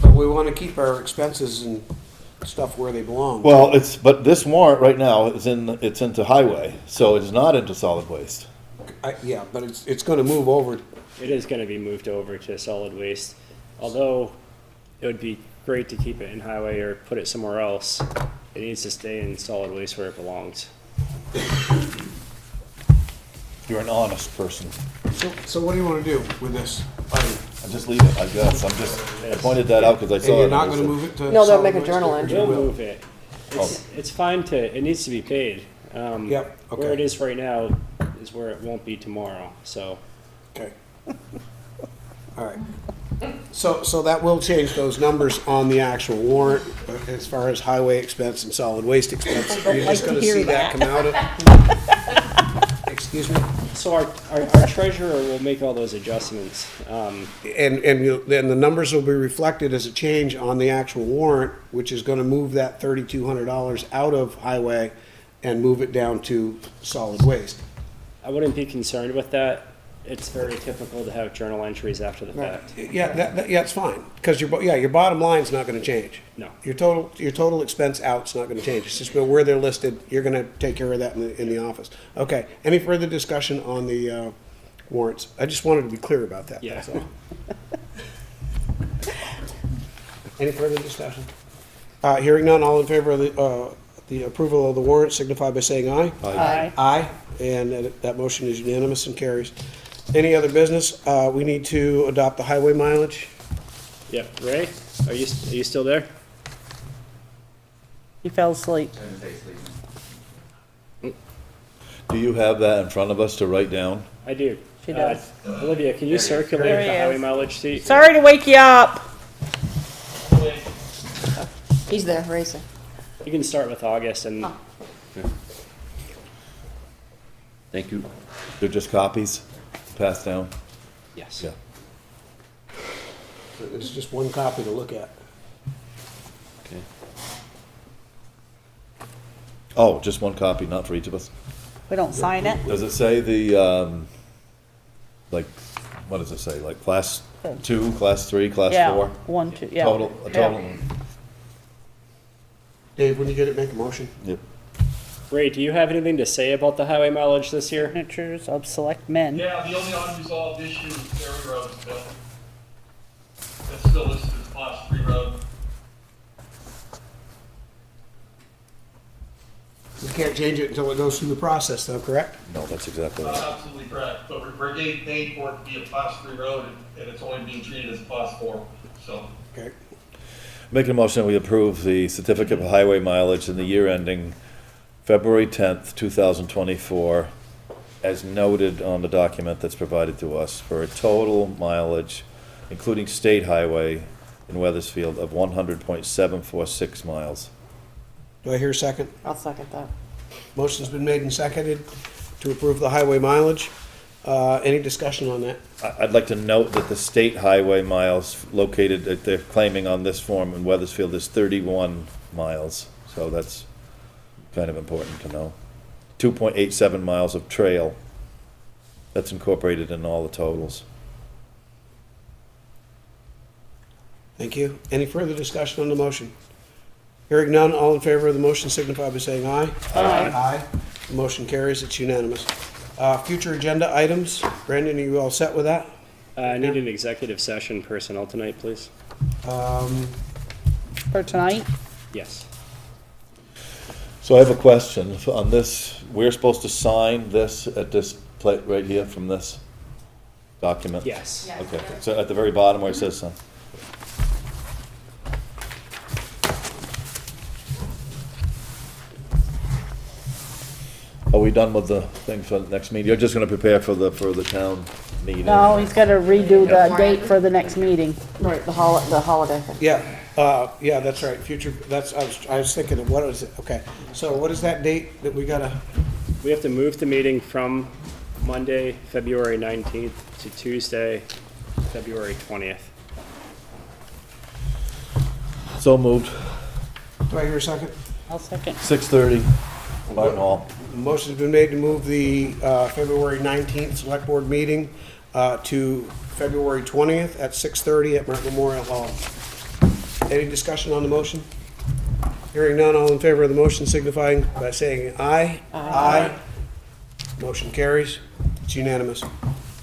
But we want to keep our expenses and stuff where they belong.
Well, but this warrant right now it's into highway, so it is not into solid waste.
Yeah, but it's going to move over.
It is gonna be moved over to solid waste, although it would be great to keep it in highway or put it somewhere else. It needs to stay in solid waste where it belongs.
You're an honest person.
So what do you want to do with this item?
I just leave it, I guess. I pointed that out because I
And
saw it.
you're not
and I
going to
said-
move it to?
No, they'll
solid
make a
waste,
journal
or
entry.
you
We'll
will?
move it. It's fine to, it needs to be paid.
Yep,
Where it
okay.
is right now is where it won't be tomorrow, so.
Okay. All right. So that will change those numbers on the actual warrant, but as far as highway expense and solid waste expense.
don't
You're
like
just
to
gonna
hear
see that
that.
come out of, excuse me?
So our treasurer will make all those adjustments.
And then the numbers will be reflected as a change on the actual warrant, which is gonna move that $3,200 out of highway and move it down to solid waste.
I wouldn't be concerned with that. It's very typical to have journal entries after the fact.
Yeah, yeah, it's fine, because your bottom line's not gonna change.
No.
Your total expense out's not gonna change, it's just where they're listed, you're gonna take care of that in the office. Okay, any further discussion on the, warrants? I just wanted to be clear about that,
Yeah.
that's all. Any further discussion? Hearing none, all in favor of the approval of the warrant signify by saying aye.
Aye.
Aye, and that motion is unanimous and carries. Any other business? We need to adopt the highway mileage.
Yep, Ray, are you still there?
He fell asleep.
Didn't say sleeping.
Do you have that in front of us to write down?
I do.
She does.
Olivia, can you circulate
There he
the highway
is.
mileage sheet?
Sorry to wake you up.
He's there, racing.
You can start with August and
Thank you.
They're just copies passed down?
yes.
Yeah.
So there's just one copy to look at.
Okay.
Oh, just one copy, not for each of us?
We don't sign it.
Does it say the, like, what does it say, like class 2, class 3, class
Yeah,
4?
1, 2, yeah.
Total, a total?
Dave, when you get it, make a motion.
Yep.
Ray, do you have anything to say about the highway mileage this year?
Signatures of select men.
Yeah, the only unresolved issue is Ferry Road still. That's still listed as class 3 road.
You can't change it until it goes through the process, though, correct?
No, that's exactly
That's
right.
absolutely correct, but Brigade paid for it to be a class 3 road, and it's only being treated as a class 4, so.
Okay.
Making a motion, we approve the certificate of highway mileage in the year ending February 10th, 2024, as noted on the document that's provided to us, for a total mileage, including state highway in Weathersfield, of 100.746 miles.
Do I hear a second?
I'll second that.
Motion's been made and seconded to approve the highway mileage. Any discussion on that?
I'd like to note that the state highway miles located, that they're claiming on this form in Weathersfield is 31 miles, so that's kind of important to know. 2.87 miles of trail, that's incorporated in all the totals.
Thank you. Any further discussion on the motion? Hearing none, all in favor of the motion signify by saying aye.
Aye.
Aye. The motion carries, it's unanimous. Future agenda items, Brandon, are you all set with that?
I need an executive session personnel tonight, please.
For tonight?
Yes.
So I have a question on this. We're supposed to sign this at this plate right here from this document?
Yes.
Okay, so at the very bottom where it says sign. Are we done with the thing for the next meeting? You're just gonna prepare for the town meeting?
No, he's gotta redo the date for the next meeting.
Right, the holiday thing.
Yeah, that's right, future, I was thinking of, what is it? Okay, so what is that date that we gotta,
We have to move the meeting from Monday, February 19th to Tuesday, February 20th.
So moved,
do I hear a second?
I'll second.
6:30, Barton Hall.
Motion's been made to move the February 19th Select Board meeting to February 20th at 6:30 at Martin Memorial Hall. Any discussion on the motion? Hearing none, all in favor of the motion signifying by saying aye. Aye. Motion carries. It's unanimous.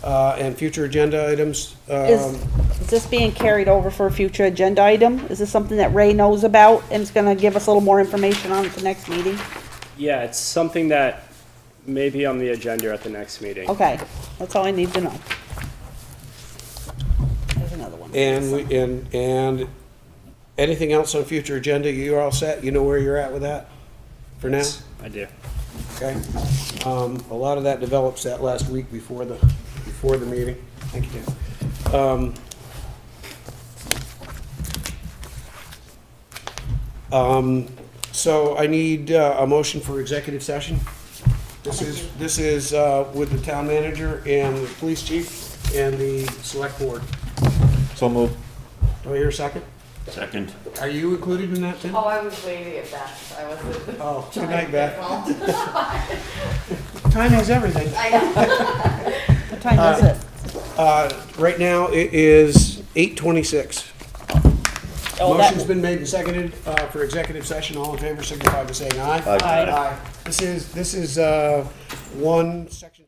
And future agenda items,
Is this being carried over for a future agenda item? Is this something that Ray knows about and is gonna give us a little more information on at the next meeting?
Yeah, it's something that may be on the agenda at the next meeting.
Okay, that's all I need to know. There's another one.
and anything else on future agenda, you're all set? You know where you're at with that for now?
I do.
Okay. A lot of that develops that last week before the meeting. Thank you, Dan. So I need a motion for executive session. This is with the town manager and the police chief and the select board.
So moved.
Do I hear a second?
Second.
Are you included in that, Tim?
Oh, I was waving it back, I wasn't.
Oh, good night, Beth. Time is everything.
What time is it?
Right now, it is 8:26.
Oh,
Motion's
that,
been made and seconded for executive session. All in favor signify by saying aye.
Aye.
This is one section.